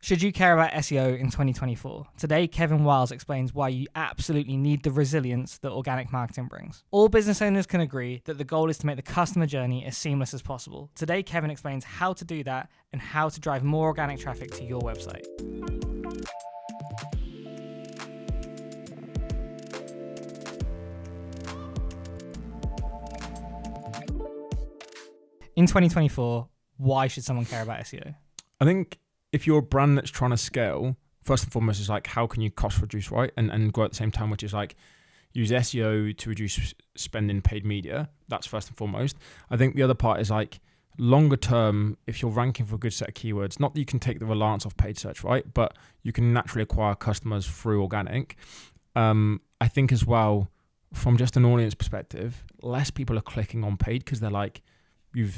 Should you care about SEO in 2024? Today, Kevin Wiles explains why you absolutely need the resilience that organic marketing brings. All business owners can agree that the goal is to make the customer journey as seamless as possible. Today, Kevin explains how to do that and how to drive more organic traffic to your website. In 2024, why should someone care about SEO? I think if you're a brand that's trying to scale, first and foremost is like, how can you cost reduce, right? And grow at the same time, which is like use SEO to reduce spend in paid media. That's first and foremost. I think the other part is like longer term, if you're ranking for a good set of keywords, not that you can take the reliance off paid search, right? But you can naturally acquire customers through organic. I think as well, from just an audience perspective, less people are clicking on paid because they're like, you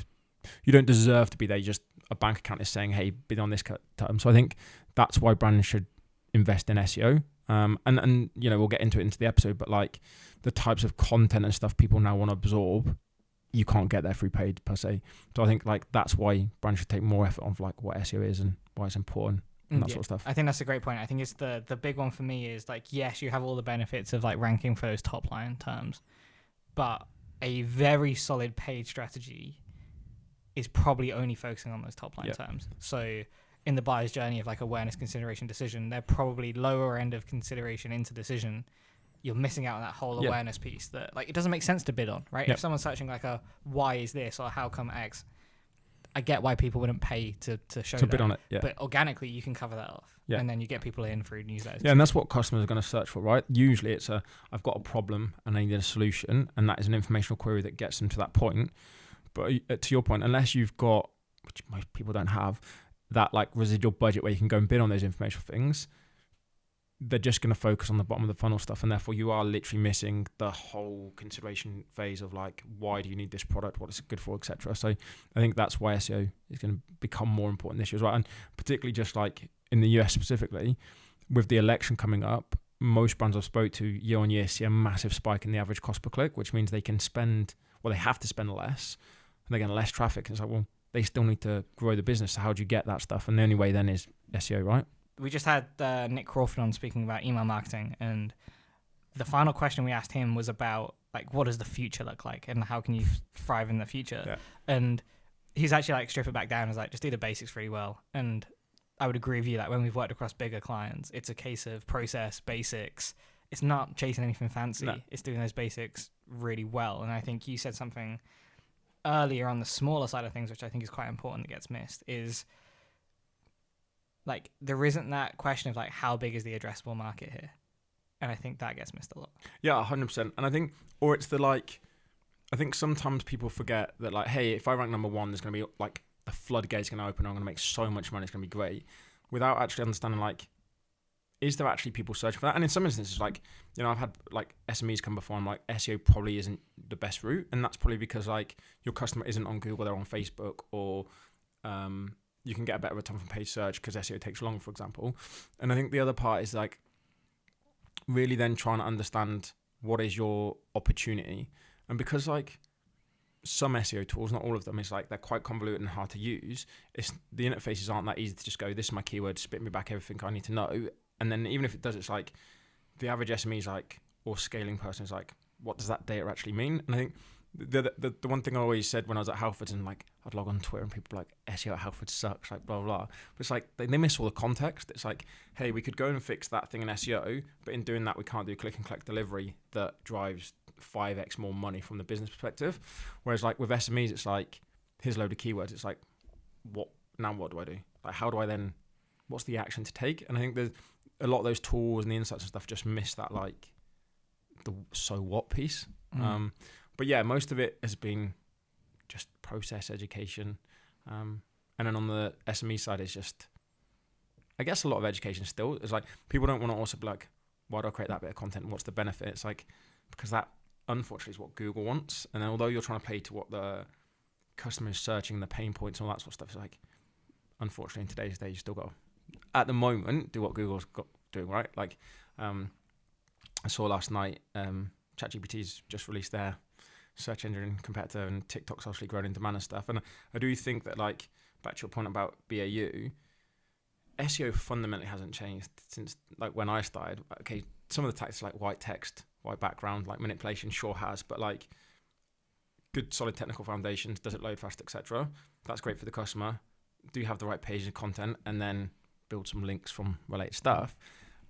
don't deserve to be there. You just, a bank account is saying, hey, bid on this term. So I think that's why brands should invest in SEO. And you know, we'll get into it into the episode, but like the types of content and stuff people now want to absorb, you can't get there through paid per se. So I think like that's why brands should take more effort on like what SEO is and why it's important and that sort of stuff. I think that's a great point. I think it's the big one for me is like, yes, you have all the benefits of like ranking for those top line terms, but a very solid paid strategy is probably only focusing on those top line terms. So in the buyer's journey of like awareness, consideration, decision, they're probably lower end of consideration into decision. You're missing out on that whole awareness piece that like it doesn't make sense to bid on, right? If someone's searching like a why is this or how come X, I get why people wouldn't pay to show to that. bid on it. But organically you can cover that off. And then you get people in through newsletters. Yeah, and that's what customers are going to search for, right? Usually it's I've got a problem and I need a solution, and that is an informational query that gets them to that point. But to your point, unless you've got, which most people don't have, that like residual budget where you can go and bid on those informational things, they're just going to focus on the bottom of the funnel stuff, and therefore you are literally missing the whole consideration phase of like, why do you need this product, what is it good for, etc. So I think that's why SEO is going to become more important this year as well, and particularly just like in the US specifically, with the election coming up, most brands I've spoke to year on year see a massive spike in the average cost per click, which means they can spend, well, they have to spend less, and they're getting less traffic. And it's like, well, they still need to grow the business. So how do you get that stuff? And the only way then is SEO, right? We just had Nick Crawford on speaking about email marketing, and the final question we asked him was about like, what does the future look like and how can you thrive in the future? And he's actually like strip it back down as like, just do the basics really well. And I would agree with you that when we've worked across bigger clients, it's a case of process, basics. It's not chasing anything fancy. No. It's doing those basics really well. And I think you said something earlier on the smaller side of things, which I think is quite important that gets missed, is like there isn't that question of like how big is the addressable market here, and I think that gets missed a lot. Yeah, 100%. And I think, or it's the like, I think sometimes people forget that like, hey, if I rank number one, there's going to be like the floodgate's going to open. I'm going to make so much money. It's going to be great, without actually understanding like, is there actually people searching for that? And in some instances, like, you know, I've had like SMEs come before, and like SEO probably isn't the best route, and that's probably because like your customer isn't on Google, they're on Facebook, or you can get a better return from paid search because SEO takes long, for example. And I think the other part is like really then trying to understand what is your opportunity, and because like some SEO tools, not all of them, is like they're quite convoluted and hard to use. It's the interfaces aren't that easy to just go, this is my keyword, spit me back everything I need to know. And then even if it does, it's like the average SME is like, or scaling person is like, what does that data actually mean? And I think the one thing I always said when I was at Halfords, and like I'd log on Twitter and people were like, SEO at Halfords sucks, like blah, blah, blah. But it's like they miss all the context. It's like, hey, we could go and fix that thing in SEO, but in doing that, we can't do click and collect delivery that drives 5x more money from the business perspective. Whereas like with SMEs, it's like, here's a load of keywords. It's like, what do I do? Like, how do I then, what's the action to take? And I think there's a lot of those tools and the insights and stuff just miss that like the so what piece. But yeah, most of it has been just process education. And then on the SME side, it's just, I guess a lot of education still. It's like, people don't want to also be like, why do I create that bit of content? What's the benefit? It's like, because that unfortunately is what Google wants. And then although you're trying to play to what the customer is searching, the pain points and all that sort of stuff, it's like, unfortunately in today's day, you still got to, at the moment, do what Google's got doing, right? Like, I saw last night, ChatGPT's just released their search engine competitor, and TikTok's obviously grown in demand and stuff. And I do think that, like, back to your point about BAU, SEO fundamentally hasn't changed since like when I started. Okay, some of the tactics like white text, white background, like manipulation sure has, but like good solid technical foundations, does it load fast, etc. That's great for the customer. Do you have the right page and content, and then build some links from related stuff?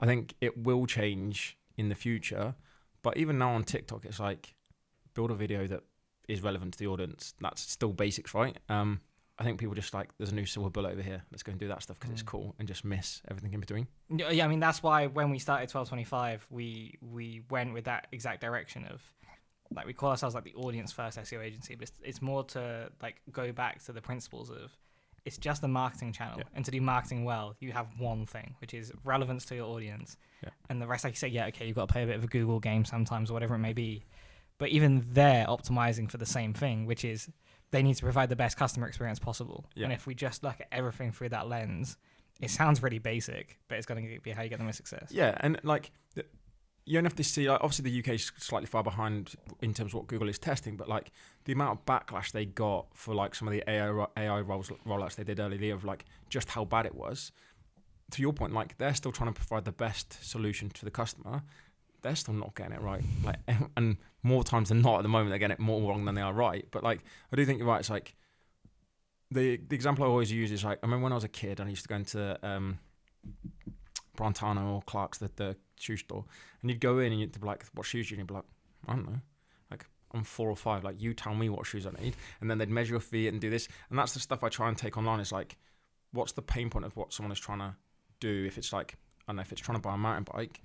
I think it will change in the future, but even now on TikTok, it's like build a video that is relevant to the audience. That's still basics, right? I think people just like, there's a new silver bullet over here. Let's go and do that stuff because it's cool, and just miss everything in between. Yeah, I mean, that's why when we started 1225, we went with that exact direction of, like, we call ourselves like the audience first SEO agency, but it's more to like go back to the principles of, it's just a marketing channel. Yeah. And to do marketing well, you have one thing, which is relevance to your audience. Yeah. And the rest, like you say, yeah, okay, you've got to play a bit of a Google game sometimes or whatever it may be. But even they're optimizing for the same thing, which is they need to provide the best customer experience possible. Yeah. And if we just look at everything through that lens, it sounds really basic, but it's going to be how you get the most success. Yeah, and like you don't have to see, like, obviously the UK is slightly far behind in terms of what Google is testing, but like the amount of backlash they got for like some of the AI rollouts they did earlier of like just how bad it was. To your point, like they're still trying to provide the best solution to the customer. They're still not getting it right. Like, and more times than not at the moment, they're getting it more wrong than they are right. But like, I do think you're right. It's like the example I always use is like, I remember when I was a kid, I used to go into Brantano or Clark's, the shoe store, and you'd go in and you'd be like, what shoes do you need? You'd be like, I don't know. Like, I'm 4 or 5. Like, you tell me what shoes I need. And then they'd measure your feet and do this. And that's the stuff I try and take online, is like, what's the pain point of what someone is trying to do? If it's like, I don't know, if it's trying to buy a mountain bike,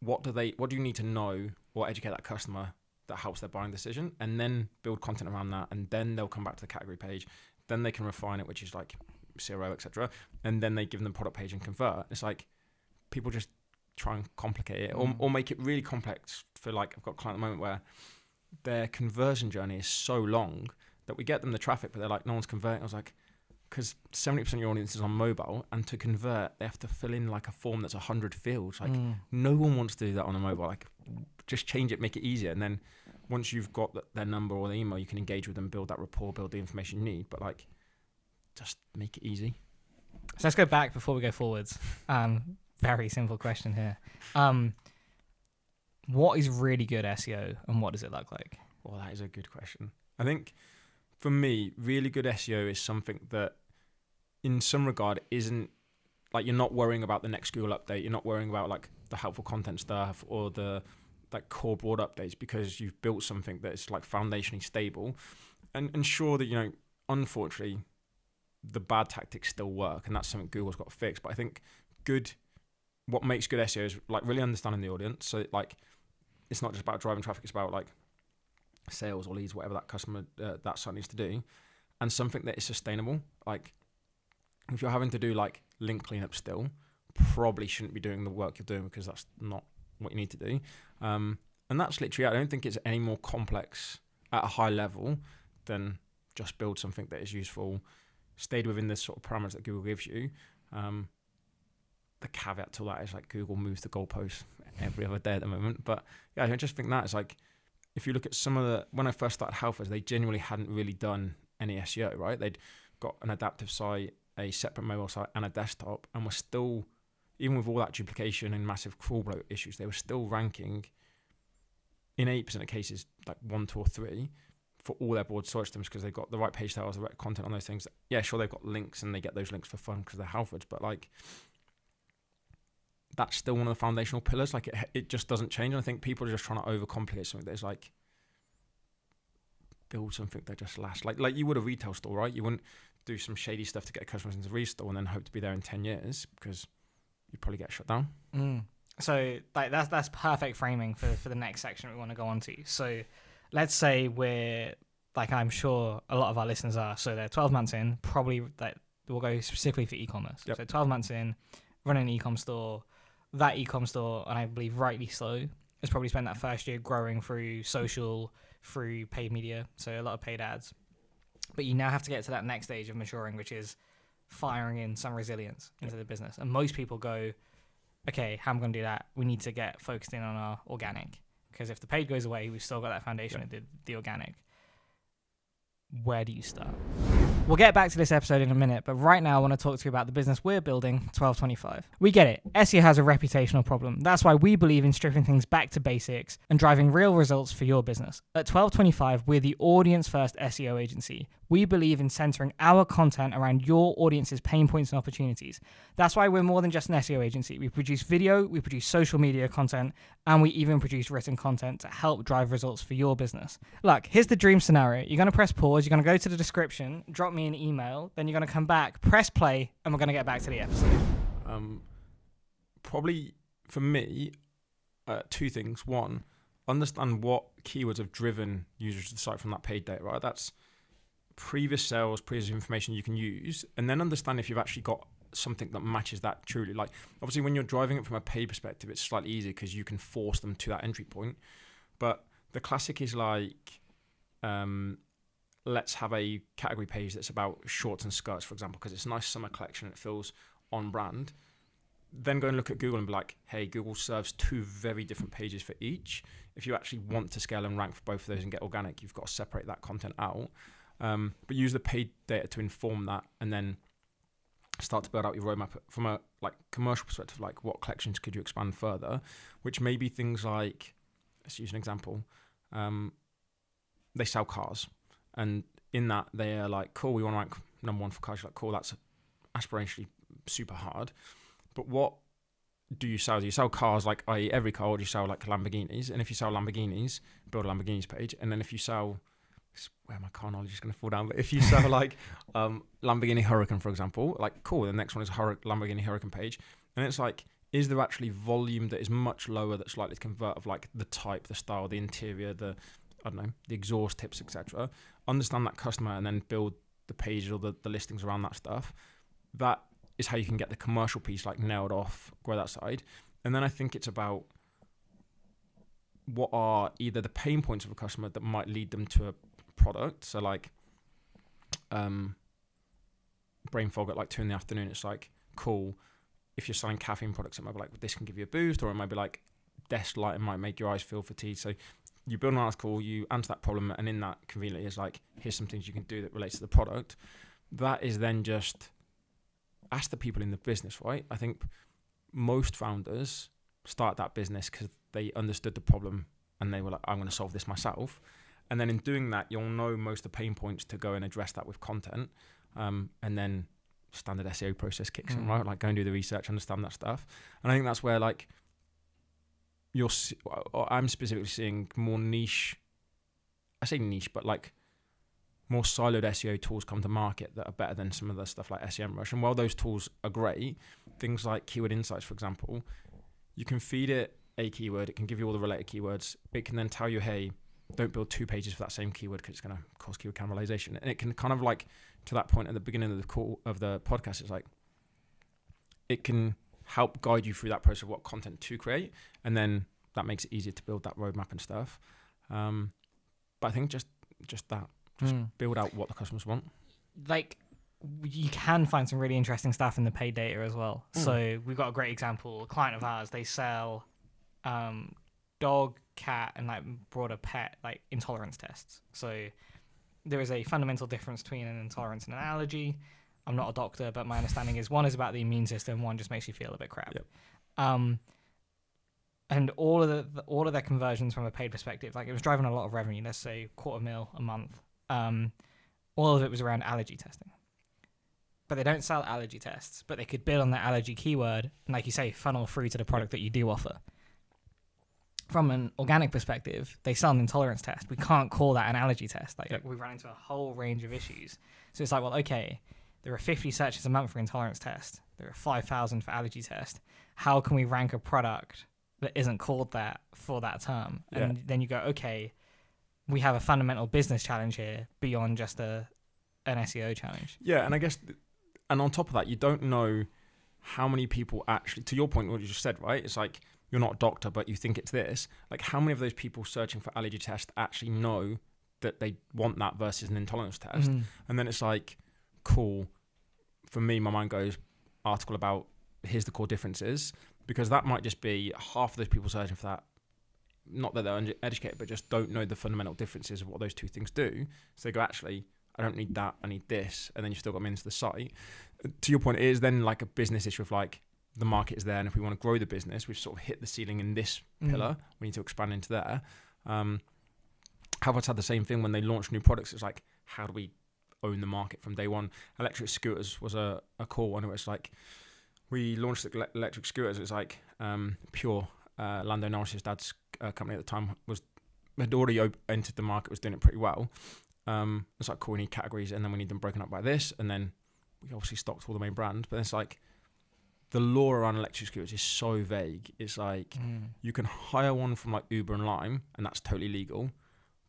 what do you need to know or educate that customer that helps their buying decision? And then build content around that. And then they'll come back to the category page. Then they can refine it, which is like CRO, etc. And then they give them the product page and convert. It's like people just try and complicate it or make it really complex. For like, I've got a client at the moment where their conversion journey is so long that we get them the traffic, but they're like, no one's converting. I was like, because 70% of your audience is on mobile, and to convert, they have to fill in like a form that's 100 fields. Like, no one wants to do that on a mobile. Like, just change it, make it easier. And then once you've got their number or their email, you can engage with them, build that rapport, build the information you need. But like, just make it easy. So let's go back before we go forwards. Very simple question here. What is really good SEO, and what does it look like? Well, that is a good question. I think for me, really good SEO is something that in some regard isn't like, you're not worrying about the next Google update. You're not worrying about like the helpful content stuff or the like core broad updates, because you've built something that is like foundationally stable. And sure that, you know, unfortunately, the bad tactics still work, and that's something Google's got to fix. But I think what makes good SEO is like really understanding the audience. So like, it's not just about driving traffic, it's about like sales or leads, whatever that customer, that site needs to do, and something that is sustainable. Like, if you're having to do like link cleanup still, probably shouldn't be doing the work you're doing, because that's not what you need to do. And that's literally, I don't think it's any more complex at a high level than just build something that is useful, stayed within the sort of parameters that Google gives you. The caveat to that is like Google moves the goalposts every other day at the moment. But yeah, I just think that is like, if you look at some of when I first started Halfords, they genuinely hadn't really done any SEO, right? They'd got an adaptive site, a separate mobile site, and a desktop, and were still, even with all that duplication and massive crawl bloat issues, they were still ranking in 8% of cases like 1, 2, or 3 for all their broad search terms, because they've got the right page titles, the right content on those things. Yeah, sure, they've got links and they get those links for fun because they're Halfords, but like, that's still one of the foundational pillars. Like, it just doesn't change. And I think people are just trying to overcomplicate something that is like, build something that just lasts. Like you would a retail store, right? You wouldn't do some shady stuff to get customers into the retail and then hope to be there in 10 years, because you'd probably get shut down. So like that's perfect framing for the next section we want to go on to. So let's say we're, like, I'm sure a lot of our listeners are, so they're 12 months in, probably that we'll go specifically for e-commerce. Yep. So 12 months in, running an e-com store. That e-com store, and I believe rightly so, has probably spent that first year growing through social, through paid media, so a lot of paid ads. But you now have to get to that next stage of maturing, which is firing in some resilience into the business. And most people go, okay, how am I going to do that? We need to get focused in on our organic, because if the paid goes away, we've still got that foundation of the organic. Where do you start? We'll get back to this episode in a minute, but right now I want to talk to you about the business we're building, 1225. We get it. SEO has a reputational problem. That's why we believe in stripping things back to basics and driving real results for your business. At 1225, we're the audience-first SEO agency. We believe in centering our content around your audience's pain points and opportunities. That's why we're more than just an SEO agency. We produce video, we produce social media content, and we even produce written content to help drive results for your business. Look, here's the dream scenario. You're going to press pause, you're going to go to the description, drop me an email, then you're going to come back, press play, and we're going to get back to the episode. Probably for me, two things. One, understand what keywords have driven users to the site from that paid data, right? That's previous sales, previous information you can use, and then understand if you've actually got something that matches that truly. Like, obviously, when you're driving it from a paid perspective, it's slightly easier because you can force them to that entry point. But the classic is like, let's have a category page that's about shorts and skirts, for example, because it's a nice summer collection. It feels on brand. Then go and look at Google and be like, hey, Google serves two very different pages for each. If you actually want to scale and rank for both of those and get organic, you've got to separate that content out. But use the paid data to inform that, and then start to build out your roadmap from a like commercial perspective. Like, what collections could you expand further? Which may be things like, let's use an example. They sell cars, and in that they are like, cool, we want to rank number one for cars. You're like, cool, that's aspirationally super hard. But what do you sell? Do you sell cars, like, i.e. every car, or do you sell like Lamborghinis? And if you sell Lamborghinis, build a Lamborghinis page. And then if you sell, where my car knowledge is going to fall down, but if you sell like Lamborghini Huracan, for example, like, cool, the next one is Lamborghini Huracan page. And it's like, is there actually volume that is much lower that's likely to convert of like the type, the style, the interior, the exhaust tips, etc. Understand that customer and then build the pages or the listings around that stuff. That is how you can get the commercial piece like nailed off, grow that side. And then I think it's about what are either the pain points of a customer that might lead them to a product. So like brain fog at like 2 p.m, it's like, cool, if you're selling caffeine products, it might be like, this can give you a boost, or it might be like desk lighting might make your eyes feel fatigued. So you build an article, you answer that problem, and in that conveniently is like, here's some things you can do that relates to the product. That is then just ask the people in the business, right? I think most founders start that business because they understood the problem and they were like, I'm going to solve this myself. And then in doing that, you'll know most of the pain points to go and address that with content. And then standard SEO process kicks in, right? Like, go and do the research, understand that stuff. And I think that's where like I'm specifically seeing more niche, I say niche, but like more siloed SEO tools come to market that are better than some of the stuff like SEMrush. And while those tools are great, things like Keyword Insights, for example, you can feed it a keyword, it can give you all the related keywords, it can then tell you, hey, don't build 2 pages for that same keyword because it's going to cause keyword cannibalization. And it can kind of like, to that point at the beginning of the call of the podcast, it's like, it can help guide you through that process of what content to create, and then that makes it easier to build that roadmap and stuff. But I think just that. Just build out what the customers want. Like, you can find some really interesting stuff in the paid data as well. So we've got a great example. A client of ours, they sell dog, cat, and like broader pet like intolerance tests. So there is a fundamental difference between an intolerance and an allergy. I'm not a doctor, but my understanding is one is about the immune system, one just makes you feel a bit crap. Yep. And all of their conversions from a paid perspective, like, it was driving a lot of revenue. Let's say $250,000 a month. All of it was around allergy testing. But they don't sell allergy tests, but they could build on that allergy keyword and, like you say, funnel through to the product that you do offer. From an organic perspective, they sell an intolerance test. We can't call that an allergy test. Like, we run into a whole range of issues. So it's like, well, okay, there are 50 searches a month for intolerance test. There are 5,000 for allergy test. How can we rank a product that isn't called that for that term? And then you go, okay, we have a fundamental business challenge here beyond just an SEO challenge. Yeah, and I guess, and on top of that, you don't know how many people actually, to your point, what you just said, right? It's like, you're not a doctor, but you think it's this. Like, how many of those people searching for allergy test actually know that they want that versus an intolerance test? And then it's like, cool. For me, my mind goes, article about here's the core differences, because that might just be half of those people searching for that. Not that they're uneducated, but just don't know the fundamental differences of what those two things do. So they go, actually, I don't need that, I need this, and then you've still got them into the site. To your point, it is then like a business issue of like, the market is there, and if we want to grow the business, we've sort of hit the ceiling in this pillar, we need to expand into there. Harvard's had the same thing when they launched new products. It's like, how do we own the market from day one? Electric scooters was a cool one. It was like, we launched the electric scooters. It was like Pure, Lando Norris's dad's company at the time, had already entered the market, was doing it pretty well. It's like, cool, we need categories, and then we need them broken up by this, and then we obviously stocked all the main brands. But it's like, the law around electric scooters is so vague. It's like, you can hire one from like Uber and Lime, and that's totally legal.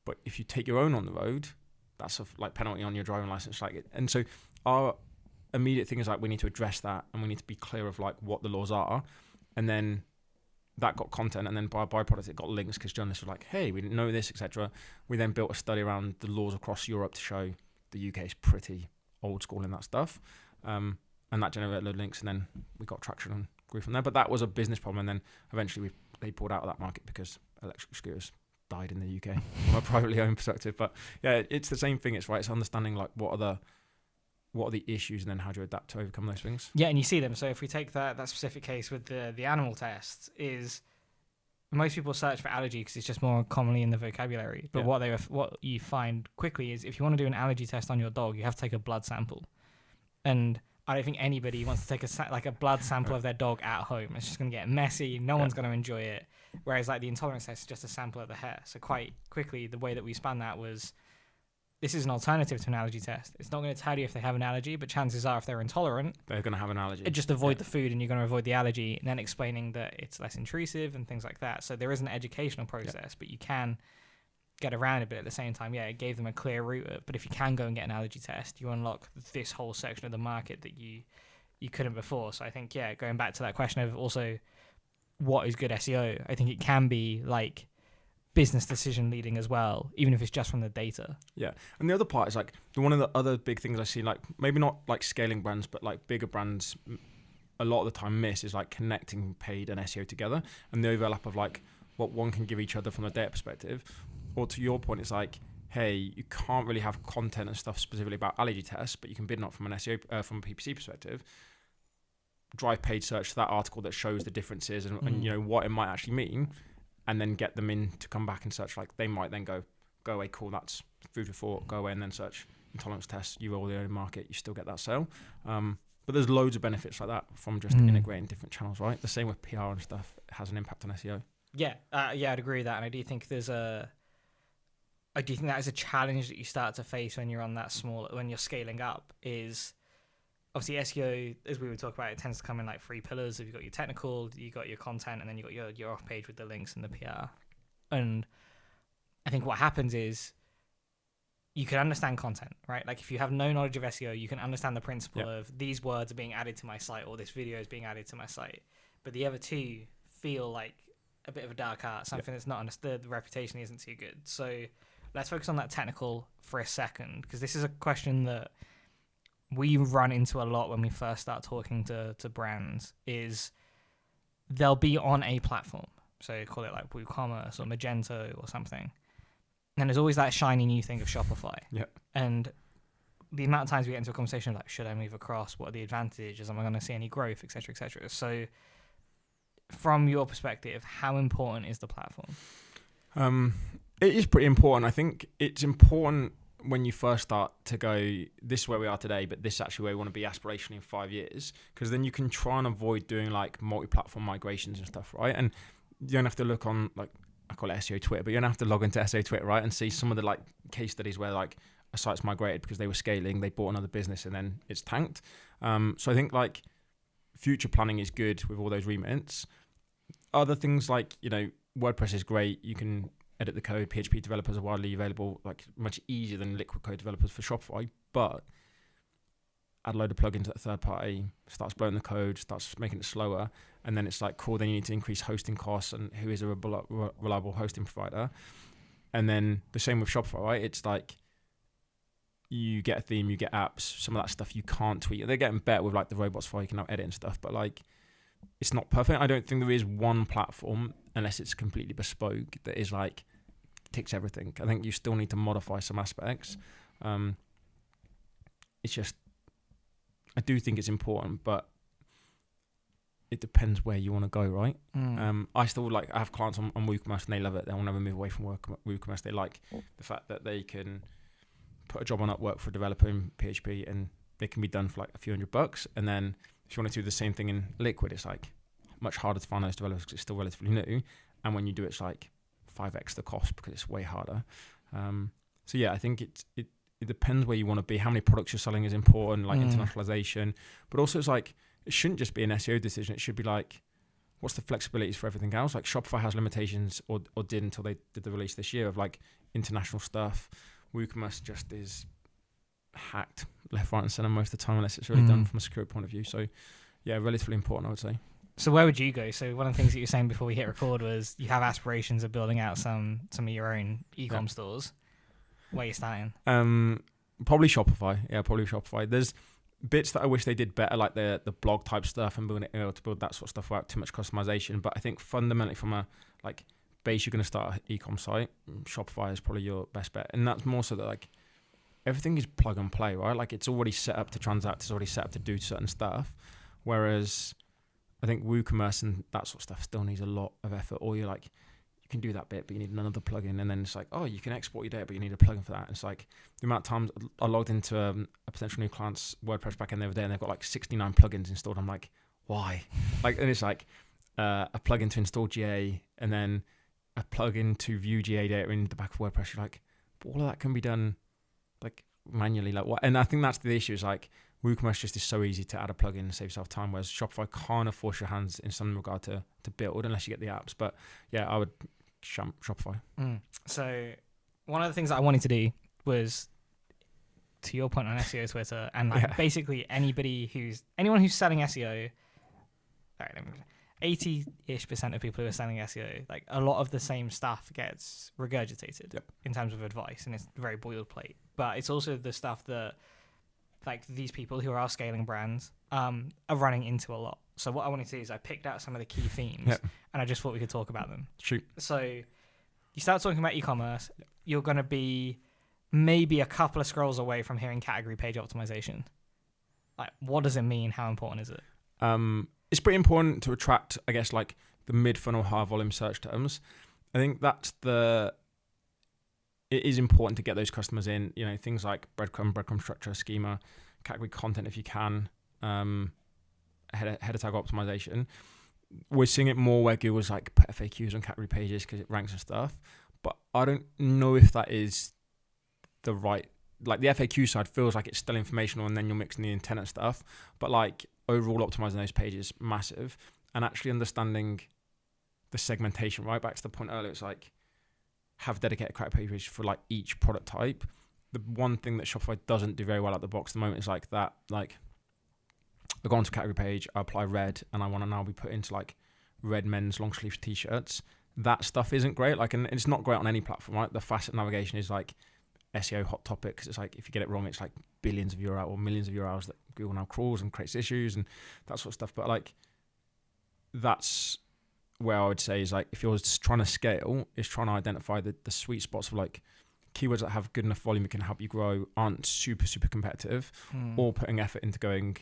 But if you take your own on the road, that's a like penalty on your driving license. Like, and so our immediate thing is like, we need to address that, and we need to be clear of like what the laws are. And then that got content, and then by byproduct it got links, because journalists were like, hey, we didn't know this, etc. We then built a study around the laws across Europe to show the UK is pretty old school in that stuff. And that generated a load of links, and then we got traction and grew from there. But that was a business problem, and then eventually they pulled out of that market because electric scooters died in the UK from a privately owned perspective. But yeah, it's the same thing. It's right. It's understanding like what are the issues, and then how do you adapt to overcome those things. Yeah, and you see them. So if we take that specific case with the animal tests, is most people search for allergy because it's just more commonly in the vocabulary. But what you find quickly is if you want to do an allergy test on your dog, you have to take a blood sample, and I don't think anybody wants to take a blood sample of their dog at home. It's just going to get messy. No one's going to enjoy it. Whereas like the intolerance test is just a sample of the hair. So quite quickly, the way that we spun that was, this is an alternative to an allergy test. It's not going to tell you if they have an allergy, but chances are if they're intolerant, they're going to have an allergy. Just avoid the food, and you're going to avoid the allergy, and then explaining that it's less intrusive and things like that. So there is an educational process, but you can get around it. But at the same time, it gave them a clear route. But if you can go and get an allergy test, you unlock this whole section of the market that you couldn't before. So I think, going back to that question of also what is good SEO, I think it can be like business decision leading as well, even if it's just from the data. Yeah. And the other part is like, one of the other big things I see, like maybe not like scaling brands, but like bigger brands a lot of the time miss, is like connecting paid and SEO together, and the overlap of like what one can give each other from a data perspective. Or to your point, it's like, hey, you can't really have content and stuff specifically about allergy tests, but you can bid not from an SEO, from a PPC perspective, drive paid search to that article that shows the differences and you know what it might actually mean, and then get them in to come back and search. Like they might then go away, cool, that's food for thought, go away and then search intolerance tests, you roll the own market, you still get that sale. But there's loads of benefits like that from just integrating different channels, right? The same with PR and stuff, it has an impact on SEO. I'd agree with that, and I do think that is a challenge that you start to face when you're on that when you're scaling up. Is obviously SEO, as we were talking about, it tends to come in like three pillars. If you've got your technical, you got your content, and then you got your off page with the links and the PR. And I think what happens is you can understand content, right? Like if you have no knowledge of SEO, you can understand the principle of these words are being added to my site, or this video is being added to my site. But the other two feel like a bit of a dark art, something that's not understood, the reputation isn't too good. So let's focus on that technical for a second, because this is a question that we run into a lot when we first start talking to brands. Is they'll be on a platform, so call it like WooCommerce or Magento or something, and there's always that shiny new thing of Shopify. And the amount of times we get into a conversation of like, should I move across? What are the advantages? Am I going to see any growth, etc., etc.? So from your perspective, how important is the platform? It is pretty important. I think it's important when you first start to go, this is where we are today, but this is actually where we want to be aspirationally in 5 years, because then you can try and avoid doing like multi-platform migrations and stuff, right? And you don't have to look on, like, I call it SEO Twitter, but you don't have to log into SEO Twitter, right? And see some of the like case studies where like a site's migrated because they were scaling, they bought another business and then it's tanked. So I think like future planning is good with all those remits. Other things like, you know, WordPress is great. You can edit the code. PHP developers are widely available, like much easier than liquid code developers for Shopify. But add a load of plugins at a third party, starts blowing the code, starts making it slower, and then it's like, cool, then you need to increase hosting costs, and who is a reliable hosting provider? And then the same with Shopify, right? It's like you get a theme, you get apps, some of that stuff you can't tweak. They're getting better with like the robots for you can now edit and stuff, but like it's not perfect. I don't think there is one platform, unless it's completely bespoke, that is like ticks everything. I think you still need to modify some aspects. it's just, I do think it's important, but it depends where you want to go, right? I still I have clients on WooCommerce and they love it. They'll never move away from WooCommerce. They like the fact that they can put a job on Upwork for a developer in PHP and it can be done for like a few $100. And then if you want to do the same thing in Liquid, it's like much harder to find those developers because it's still relatively new. And when you do, it's like 5x the cost because it's way harder. So yeah, I think it depends where you want to be. How many products you're selling is important, like internationalization. But also it's like, it shouldn't just be an SEO decision. It should be like, what's the flexibilities for everything else? Like Shopify has limitations or did until they did the release this year of like international stuff. WooCommerce just is hacked left, right and center most of the time unless it's really done from a security point of view. So yeah, relatively important, I would say. So where would you go? So one of the things that you were saying before we hit record was you have aspirations of building out some of your own e-com stores. Where are you starting? Probably Shopify. Yeah, probably Shopify. There's bits that I wish they did better, like the blog type stuff and being able to build that sort of stuff without too much customization. But I think fundamentally from a like base, you're going to start an e-com site. Shopify is probably your best bet. And that's more so that like everything is plug and play, right? Like it's already set up to transact. It's already set up to do certain stuff. Whereas I think WooCommerce and that sort of stuff still needs a lot of effort. Or you're like, you can do that bit, but you need another plugin. And then it's like, oh, you can export your data, but you need a plugin for that. And it's like the amount of times I logged into a potential new client's WordPress backend the other day and they've got like 69 plugins installed. I'm like, why? Like, and it's like a plugin to install GA and then a plugin to view GA data in the back of WordPress. You're like, but all of that can be done like manually. Like what? And I think that's the issue is like WooCommerce just is so easy to add a plugin and save yourself time, whereas Shopify kind of force your hands in some regard to build unless you get the apps. But yeah, I would Shopify. So one of the things that I wanted to do was, to your point on SEO Twitter, and like basically anyone who's selling SEO, all right, 80-ish% of people who are selling SEO, like a lot of the same stuff gets regurgitated in terms of advice, and it's very boilerplate. But it's also the stuff that like these people who are scaling brands are running into a lot. So what I wanted to do is I picked out some of the key themes and I just thought we could talk about them. Shoot. So you start talking about e-commerce, you're going to be maybe a couple of scrolls away from hearing category page optimization. Like, what does it mean? How important is it? It's pretty important to attract, I guess, like the mid-funnel high volume search terms. I think it is important to get those customers in, you know, things like breadcrumb structure, schema, category content if you can, header tag optimization. We're seeing it more where Google's like put FAQs on category pages because it ranks and stuff. But I don't know if that is the right, like the FAQ side feels like it's still informational and then you're mixing the intent and stuff. But like overall optimizing those pages, massive. And actually understanding the segmentation, right? Back to the point earlier, it's like, have dedicated category pages for like each product type. The one thing that Shopify doesn't do very well at the box at the moment is like that, like I go onto a category page, I apply red and I want to now be put into like red men's long sleeve t-shirts. That stuff isn't great. Like, and it's not great on any platform, right? The facet navigation is like SEO hot topic because it's like, if you get it wrong, it's like billions of URL or millions of URLs that Google now crawls and creates issues and that sort of stuff. But like, that's where I would say is like, if you're trying to scale, is trying to identify the sweet spots of like keywords that have good enough volume that can help you grow, aren't super, super competitive, or putting effort into going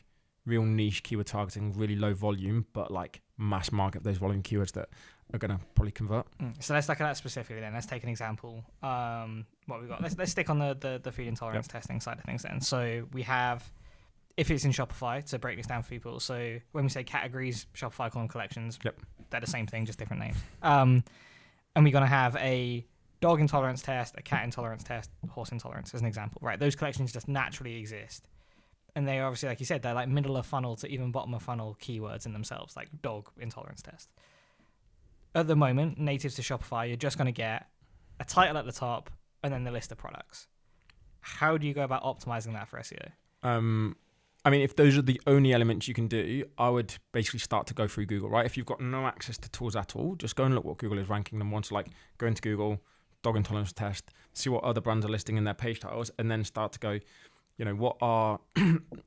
real niche keyword targeting, really low volume, but like mass market those volume keywords that are going to probably convert. So let's look at that specifically then. Let's take an example. What we've got. Let's stick on the food intolerance testing side of things then. So we have, if it's in Shopify, to break this down for people. So when we say categories, Shopify call them collections. They're the same thing, just different names. And we're going to have a dog intolerance test, a cat intolerance test, horse intolerance as an example, right? Those collections just naturally exist. And they obviously, like you said, they're like middle of funnel to even bottom of funnel keywords in themselves, like dog intolerance test. At the moment, native to Shopify, you're just going to get a title at the top and then the list of products. How do you go about optimizing that for SEO? I mean, if those are the only elements you can do, I would basically start to go through Google, right? If you've got no access to tools at all, just go and look what Google is ranking them on. So like go into Google, dog intolerance test, see what other brands are listing in their page titles, and then start to go, you know, what are,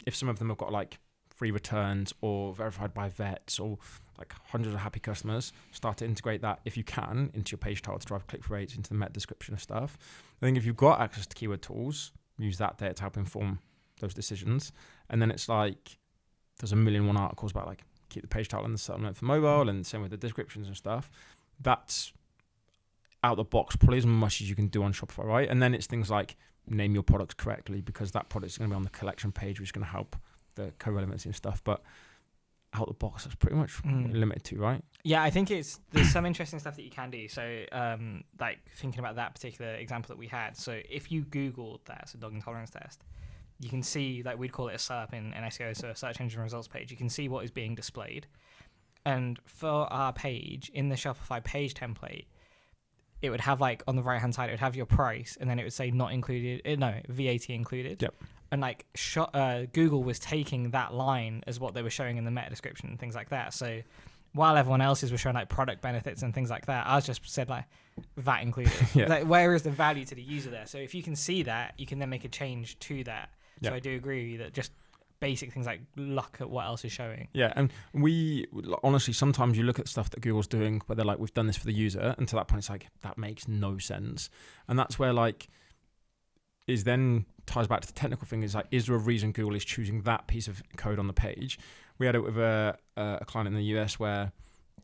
if some of them have got like free returns or verified by vets or like hundreds of happy customers, start to integrate that if you can into your page title to drive click-through rates, into the meta description of stuff. I think if you've got access to keyword tools, use that data to help inform those decisions. And then it's like there's a million one articles about like keep the page title and the settlement for mobile, and same with the descriptions and stuff. That's out the box, probably as much as you can do on Shopify, right? And then it's things like name your products correctly, because that product's going to be on the collection page, which is going to help the co-relevancy and stuff. But out the box, that's pretty much limited to, right? Yeah, I think there's some interesting stuff that you can do. So, like thinking about that particular example that we had. So, if you Googled that, so dog intolerance test, you can see, like we'd call it a SERP in SEO, so a search engine results page. You can see what is being displayed. And for our page, in the Shopify page template, it would have like on the right hand side, it would have your price, and then it would say not included, VAT included. Yep. And like Google was taking that line as what they were showing in the meta description and things like that. So while everyone else's was showing like product benefits and things like that, ours just said like VAT included. Yeah. Like, where is the value to the user there? So if you can see that, you can then make a change to that. So I do agree with you that just basic things like look at what else is showing. Yeah, and we honestly, sometimes you look at stuff that Google's doing, but they're like, we've done this for the user, and to that point it's like, that makes no sense. And that's where like is then ties back to the technical thing, is like, is there a reason Google is choosing that piece of code on the page? We had it with a client in the US where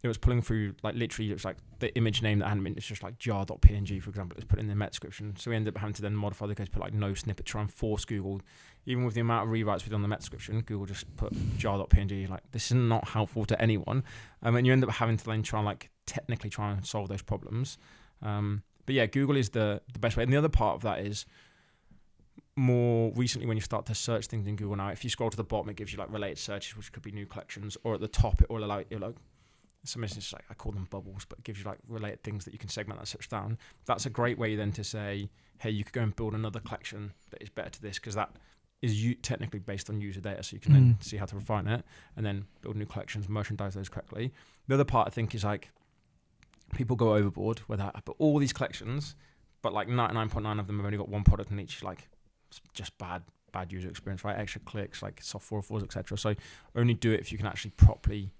it was pulling through, like literally it was like the image name that hadn't been, it's just like jar.png, for example, it was put in the meta description. So we ended up having to then modify the code to put like no snippet, try and force Google, even with the amount of rewrites we did on the meta description, Google just put jar.png. Like, this is not helpful to anyone. And you end up having to then try and like technically try and solve those problems. But yeah, Google is the best way. And the other part of that is more recently when you start to search things in Google now, if you scroll to the bottom, it gives you like related searches, which could be new collections, or at the top, it will allow you like, some instances, like I call them bubbles, but it gives you like related things that you can segment that search down. That's a great way then to say, hey, you could go and build another collection that is better to this, because that is technically based on user data, so you can then see how to refine it and then build new collections, merchandise those correctly. The other part I think is like people go overboard with that, but all these collections, but like 99.9 of them have only got one product in each, like just bad user experience, right? Extra clicks, like soft 404s, etc. So only do it if you can actually properly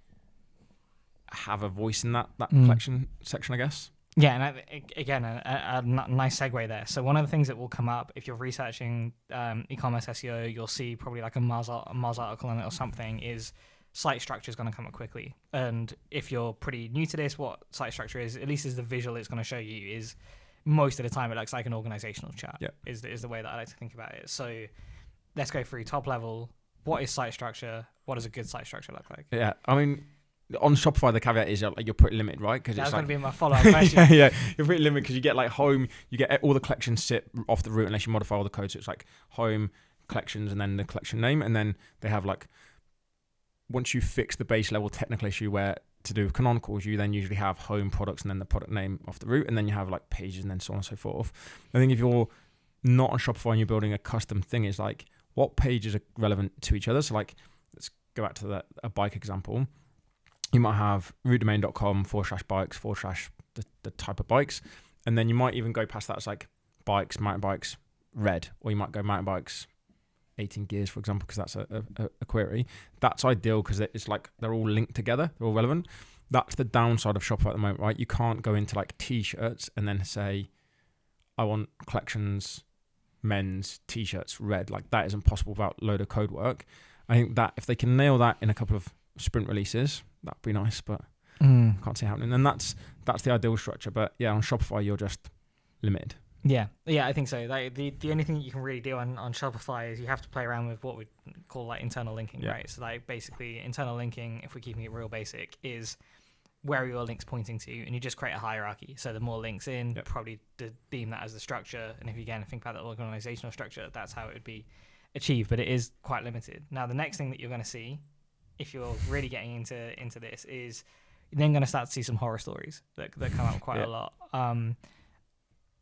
have a voice in that collection section, I guess. Yeah, and again, a nice segue there. So one of the things that will come up if you're researching e-commerce SEO, you'll see probably like a Mars article on it or something, is site structure is going to come up quickly. And if you're pretty new to this, what site structure is, at least as the visual it's going to show you, is most of the time it looks like an organizational chart. Yeah. Is the way that I like to think about it. So let's go through top level. What is site structure? What does a good site structure look like? Yeah, I mean, on Shopify, the caveat is like you're pretty limited, right? Because that's going to be my follow-up question. yeah, you're pretty limited because you get like home, you get all the collections sit off the root unless you modify all the code. So it's like home, collections, and then the collection name. And then they have like, once you fix the base level technical issue where to do canonicals, you then usually have home, products, and then the product name off the root. And then you have like pages and then so on and so forth. I think if you're not on Shopify and you're building a custom thing, is like what pages are relevant to each other. So like, let's go back to a bike example. You might have rootdomain.com/bikes/ the type of bikes. And then you might even go past that as like bikes, mountain bikes, red. Or you might go mountain bikes, 18 gears, for example, because that's a query. That's ideal because it's like they're all linked together. They're all relevant. That's the downside of Shopify at the moment, right? You can't go into like t-shirts and then say, I want collections, men's t-shirts, red. Like that isn't possible without a load of code work. I think that if they can nail that in a couple of sprint releases, that'd be nice, but can't see it happening. And that's the ideal structure. But yeah, on Shopify, you're just limited. Yeah, I think so. Like the only thing that you can really do on Shopify is you have to play around with what we call like internal linking, right? So like basically internal linking, if we're keeping it real basic, is where are your links pointing to, and you just create a hierarchy. So the more links in, probably deem that as the structure. And if you again think about the organizational structure, that's how it would be achieved. But it is quite limited. Now the next thing that you're going to see, if you're really getting into this, is you're then going to start to see some horror stories that come up quite a lot.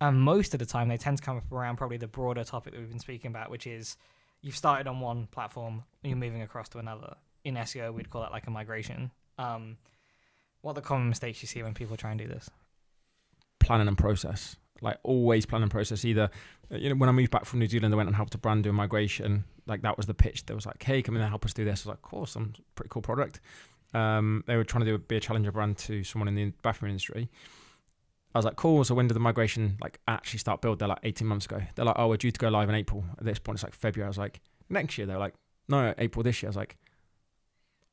And most of the time, they tend to come up around probably the broader topic that we've been speaking about, which is you've started on one platform and you're moving across to another. In SEO, we'd call that like a migration. What are the common mistakes you see when people try and do this? Planning and process. Like always plan and process. Either, when I moved back from New Zealand, I went and helped a brand do a migration. Like that was the pitch. They was like, hey, come in and help us do this. I was like, of course, I'm a pretty cool product. They were trying to be a challenger brand to someone in the bathroom industry. I was like, cool. So when did the migration like actually start build? They're like 18 months ago. They're like, oh, we're due to go live in April. At this point, it's like February. I was like, next year. They're like, no, April this year. I was like,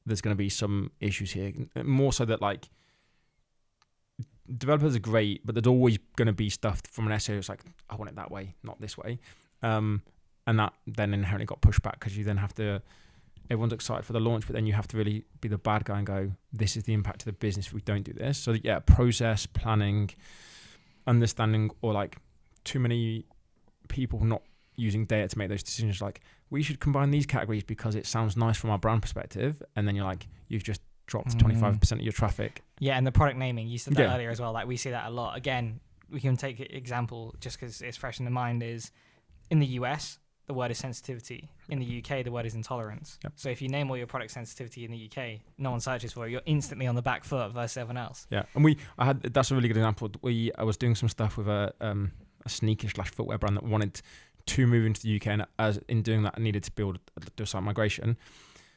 there's going to be some issues here. More so that like developers are great, but there's always going to be stuff from an SEO. It's like, I want it that way, not this way. And that then inherently got pushed back because you then have to, everyone's excited for the launch, but then you have to really be the bad guy and go, this is the impact to the business if we don't do this. So yeah, process, planning, understanding, or like too many people not using data to make those decisions. Like, we should combine these categories because it sounds nice from our brand perspective. And then you're like, you've just dropped 25% of your traffic. Yeah, and the product naming, you said that earlier as well. Like, we see that a lot. Again, we can take an example just because it's fresh in the mind is in the US, the word is sensitivity. In the UK, the word is intolerance. Yep. So if you name all your product sensitivity in the UK, no one searches for it. You're instantly on the back foot versus everyone else. Yeah, and that's a really good example. I was doing some stuff with a sneaker / footwear brand that wanted to move into the UK, and as in doing that, I needed to do a site migration.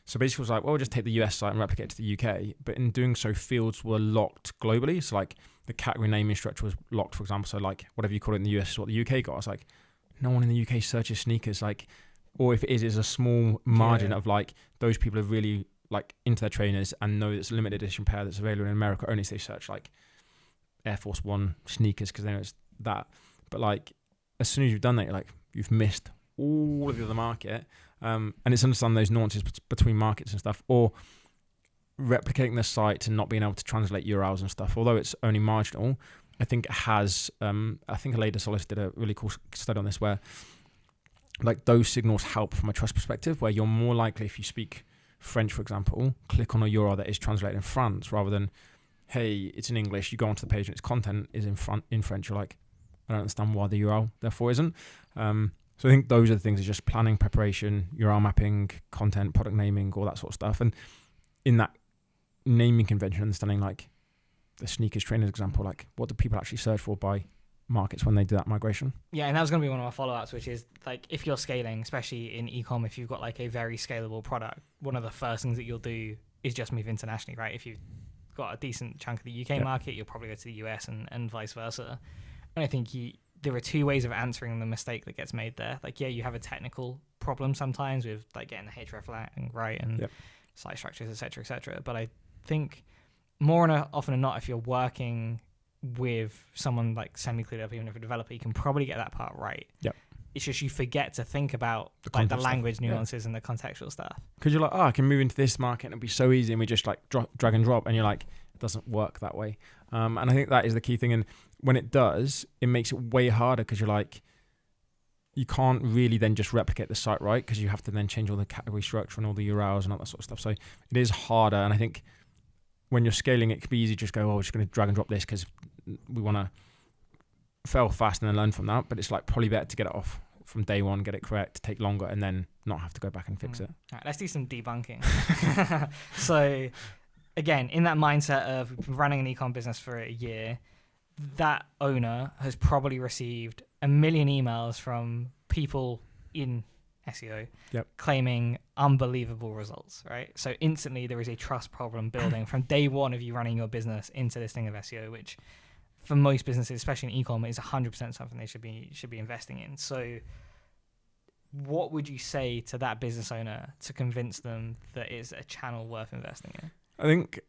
So basically, it was like, well, we'll just take the US site and replicate it to the UK. But in doing so, fields were locked globally. So like the category naming structure was locked, for example. So like whatever you call it in the US is what the UK got. I was like, no one in the UK searches sneakers. Like, or if it is a small margin of like those people are really like into their trainers and know it's a limited edition pair that's available in America only. So they search like Air Force One sneakers because they know it's that. But like as soon as you've done that, you're like, you've missed all of the other market. And it's understanding those nuances between markets and stuff, or replicating the site and not being able to translate URLs and stuff. Although it's only marginal, I think it has. I think Aleda Solis did a really cool study on this, where like those signals help from a trust perspective, where you're more likely, if you speak French, for example, click on a URL that is translated in France rather than, hey, it's in English. You go onto the page and its content is in French. You're like, I don't understand why the URL therefore isn't. So I think those are the things, is just planning, preparation, URL mapping, content, product naming, all that sort of stuff. And in that naming convention, understanding like the sneakers trainers example, like what do people actually search for by markets when they do that migration? Yeah, and that was going to be one of our follow-ups, which is like if you're scaling, especially in e-com, if you've got like a very scalable product, one of the first things that you'll do is just move internationally, right? If you've got a decent chunk of the UK market, you'll probably go to the US and vice versa. And I think there are two ways of answering the mistake that gets made there. Like, yeah, you have a technical problem sometimes with like getting the href right and site structures, et cetera. But I think more often than not, if you're working with someone like semi-clued up, even if a developer, you can probably get that part right. Yep. It's just you forget to think about the language nuances and the contextual stuff. Because you're like, I can move into this market and it'll be so easy, and we just like drag and drop, and you're like, it doesn't work that way. And I think that is the key thing. And when it does, it makes it way harder, because you're like, you can't really then just replicate the site right, because you have to then change all the category structure and all the URLs and all that sort of stuff. So it is harder. And I think when you're scaling, it can be easy to just go, we're just going to drag and drop this because we want to fail fast and then learn from that. But it's like probably better to get it off from day one, get it correct, take longer, and then not have to go back and fix it. All right, let's do some debunking. So again, in that mindset of we've been running an e-com business for a year, that owner has probably received 1 million emails from people in SEO claiming unbelievable results, right? So instantly there is a trust problem building from day one of you running your business into this thing of SEO, which for most businesses, especially in e-com, is 100% something they should be investing in. So what would you say to that business owner to convince them that it's a channel worth investing in? I think,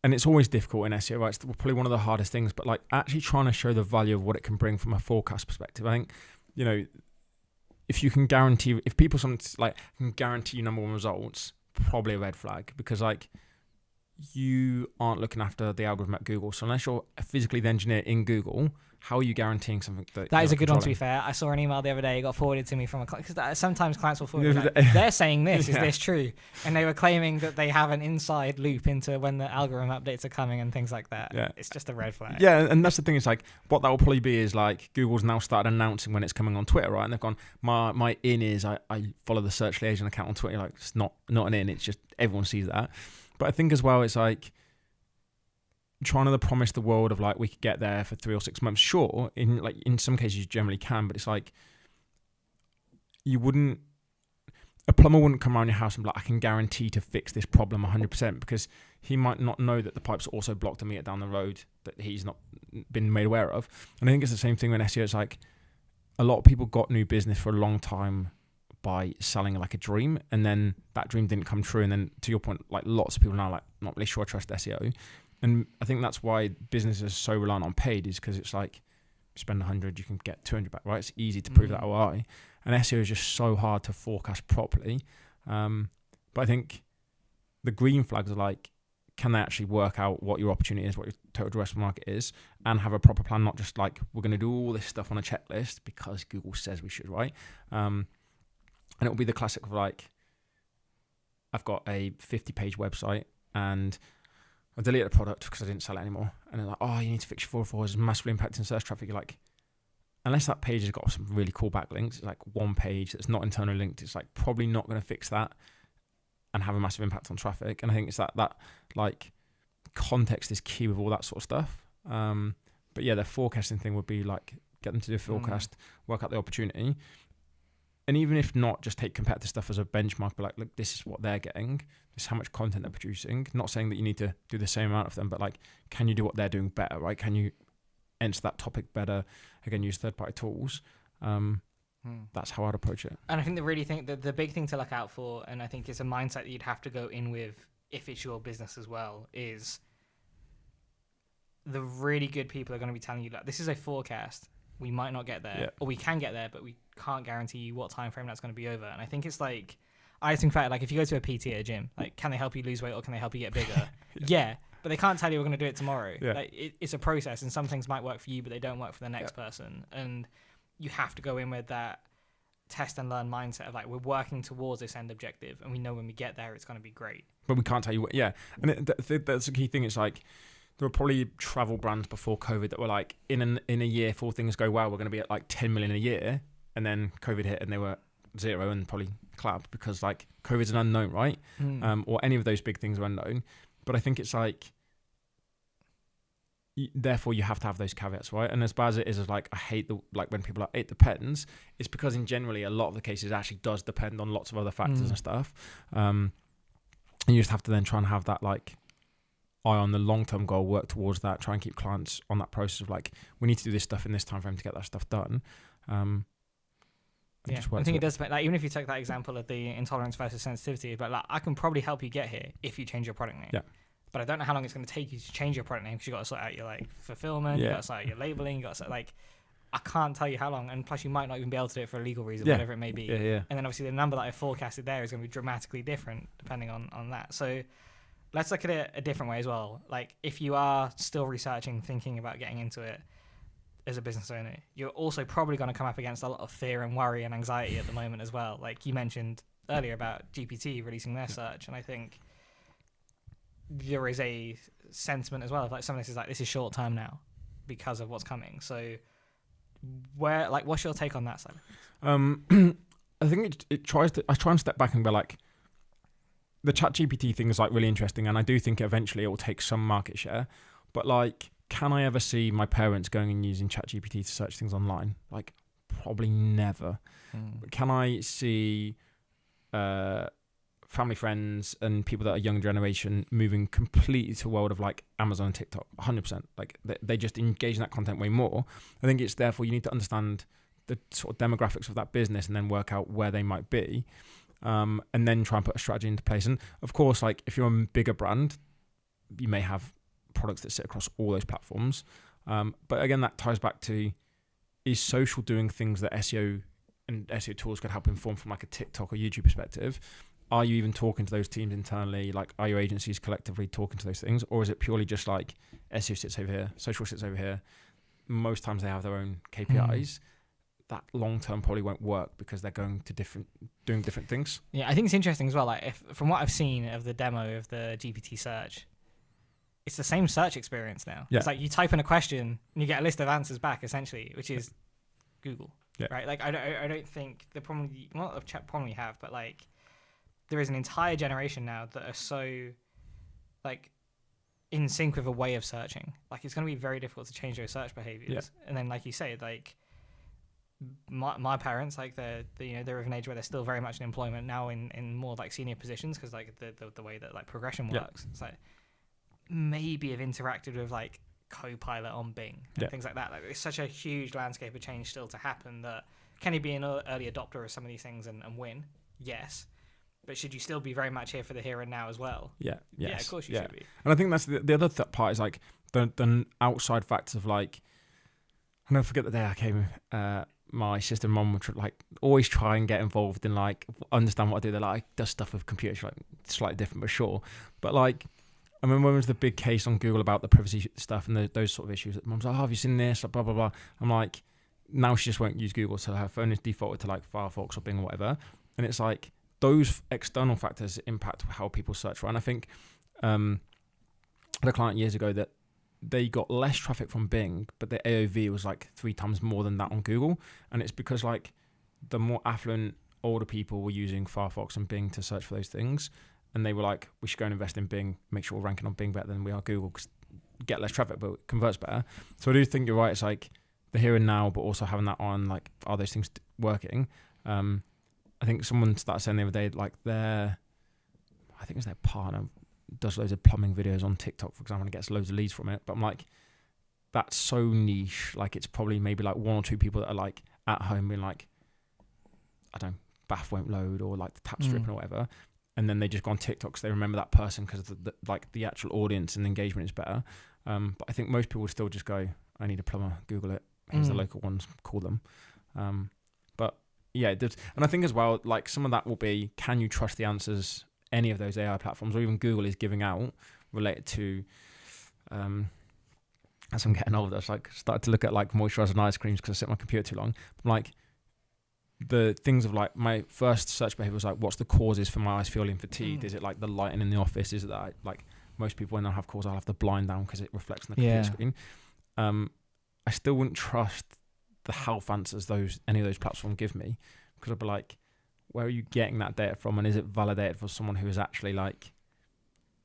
and it's always difficult in SEO, right? It's probably one of the hardest things, but like actually trying to show the value of what it can bring from a forecast perspective. I think, if you can guarantee, if people can guarantee you number one results, probably a red flag, because like you aren't looking after the algorithm at Google. So unless you're physically the engineer in Google, how are you guaranteeing something that is a good one, to be fair? I saw an email the other day, it got forwarded to me from a client, because sometimes clients will forward like, they're saying this, is this true? And they were claiming that they have an inside loop into when the algorithm updates are coming and things like that. Yeah. It's just a red flag. Yeah, and that's the thing, is like what that will probably be is like Google's now started announcing when it's coming on Twitter, right? And they've gone, my in is I follow the search liaison account on Twitter. Like, it's not an in, it's just everyone sees that. But I think as well, it's like trying to promise the world of like we could get there for 3 or 6 months. Sure, in some cases you generally can, but it's like a plumber wouldn't come around your house and be like, I can guarantee to fix this problem 100%, because he might not know that the pipe's also blocked a meter down the road that he's not been made aware of. And I think it's the same thing with SEO. It's like a lot of people got new business for a long time by selling like a dream, and then that dream didn't come true. And then to your point, like lots of people now like not really sure I trust SEO. And I think that's why businesses are so reliant on paid, is because it's like spend 100, you can get 200 back, right? It's easy to prove that ROI. And SEO is just so hard to forecast properly. But I think the green flags are like, can they actually work out what your opportunity is, what your total addressable market is, and have a proper plan, not just like, we're going to do all this stuff on a checklist because Google says we should, right? And it will be the classic of like, I've got a 50-page website and I deleted the product because I didn't sell it anymore. And they're like, oh, you need to fix your 404, it's massively impacting search traffic. You're like, unless that page has got some really cool backlinks, it's like one page that's not internally linked, it's like probably not going to fix that and have a massive impact on traffic. And I think it's that like context is key with all that sort of stuff. But yeah, the forecasting thing would be like, get them to do a forecast, work out the opportunity. And even if not, just take competitor stuff as a benchmark, but like, look, this is what they're getting, this is how much content they're producing. Not saying that you need to do the same amount of them, but like, can you do what they're doing better, right? Can you enter that topic better? Again, use third-party tools. That's how I'd approach it. And I think the big thing to look out for, and I think it's a mindset that you'd have to go in with if it's your business as well, is the really good people are going to be telling you, like, this is a forecast. We might not get there, or we can get there, but we can't guarantee you what time frame that's going to be over. And I think it's like, I think about it, like, if you go to a PT at a gym, like, can they help you lose weight or can they help you get bigger? Yeah, but they can't tell you we're going to do it tomorrow. Like, it's a process, and some things might work for you, but they don't work for the next person. And you have to go in with that test and learn mindset of like, we're working towards this end objective, and we know when we get there, it's going to be great. But we can't tell you what. Yeah, and that's the key thing. It's like, there were probably travel brands before COVID that were like, in a year, if all things go well, we're going to be at like 10 million a year. And then COVID hit and they were 0 and probably clap, because like COVID's an unknown, right? Or any of those big things are unknown. But I think it's like, therefore you have to have those caveats, right? And as bad as it is like, I hate when people are, it depends. It's because in generally a lot of the cases actually does depend on lots of other factors and stuff. And you just have to then try and have that like eye on the long-term goal, work towards that, try and keep clients on that process of like, we need to do this stuff in this time frame to get that stuff done. I think it does depend. Like, even if you take that example of the intolerance versus sensitivity, but like, I can probably help you get here if you change your product name. But I don't know how long it's going to take you to change your product name, because you got to sort out your like fulfillment, you got to sort out your labeling, you got to sort, like, I can't tell you how long, and plus you might not even be able to do it for a legal reason, whatever it may be. And then obviously the number that I forecasted there is going to be dramatically different depending on that. So let's look at it a different way as well. Like, if you are still researching, thinking about getting into it as a business owner, you're also probably going to come up against a lot of fear and worry and anxiety at the moment as well. Like you mentioned earlier about GPT releasing their search, and I think there is a sentiment as well of like, some of this is like, this is short term now because of what's coming. So what's your take on that side? I think I try and step back and be like, the ChatGPT thing is like really interesting, and I do think eventually it will take some market share, but like, can I ever see my parents going and using ChatGPT to search things online? Like, probably never. Can I see family, friends, and people that are younger generation moving completely to a world of like Amazon and TikTok? 100%. Like, they just engage in that content way more. I think it's therefore you need to understand the sort of demographics of that business and then work out where they might be, and then try and put a strategy into place. And of course, like, if you're a bigger brand, you may have products that sit across all those platforms. But again, that ties back to, is social doing things that SEO and SEO tools could help inform from like a TikTok or YouTube perspective? Are you even talking to those teams internally? Like, are your agencies collectively talking to those things? Or is it purely just like SEO sits over here, social sits over here? Most times they have their own KPIs. That long term probably won't work because they're going to doing different things. Yeah, I think it's interesting as well. Like, from what I've seen of the demo of the GPT search, it's the same search experience now. It's like you type in a question and you get a list of answers back, essentially, which is Google, right? Like, I don't think the problem, not a problem you have, but like, there is an entire generation now that are so like in sync with a way of searching. Like, it's going to be very difficult to change those search behaviors. And then, like you say, like my parents, like they're of an age where they're still very much in employment now in more like senior positions, because like the way that like progression works. It's like, maybe have interacted with like Copilot on Bing and things like that. Like, it's such a huge landscape of change still to happen that Can you be an early adopter of some of these things and win? Yes. But should you still be very much here for the here and now as well? Yeah. Yes. Yeah, of course you should be. And I think that's the other part is like the outside factors of like, I never forget the day I came, my sister and mum would like always try and get involved in like understand what I do. They're like, does stuff with computers, like slightly different, but sure. But like, I remember when there was the big case on Google about the privacy stuff and those sort of issues. Mum's like, oh, have you seen this? Like, blah, blah, blah. I'm like, now she just won't use Google. So her phone is defaulted to like Firefox or Bing or whatever. And it's like those external factors impact how people search for. And I think I had a client years ago that they got less traffic from Bing, but their AOV was like 3 times more than that on Google. And it's because like the more affluent, older people were using Firefox and Bing to search for those things. And they were like, we should go and invest in Bing, make sure we're ranking on Bing better than we are Google, because get less traffic, but it converts better. So I do think you're right. It's like the here and now, but also having that on, like, are those things working? I think someone started saying the other day, like I think it was their partner, does loads of plumbing videos on TikTok, for example, and gets loads of leads from it. But I'm like, that's so niche. Like, it's probably maybe like 1 or 2 people that are like at home being like, I don't know, bath won't load or like the tap's dripping or whatever. And then they just go on TikTok because they remember that person because the actual audience and engagement is better. But I think most people would still just go, I need a plumber, Google it. Here's the local ones, call them. But yeah, and I think as well, like some of that will be, can you trust the answers any of those AI platforms or even Google is giving out related to, as I'm getting older, I like started to look at like moisturizer and ice creams because I sit on my computer too long. I'm like, the things of like my first search behavior was like, what's the causes for my eyes feeling fatigued? Is it like the lighting in the office? Is it that like most people when I have calls, I'll have the blind down because it reflects on the computer screen. I still wouldn't trust the health answers any of those platforms give me, because I'd be like, where are you getting that data from? And is it validated for someone who is actually like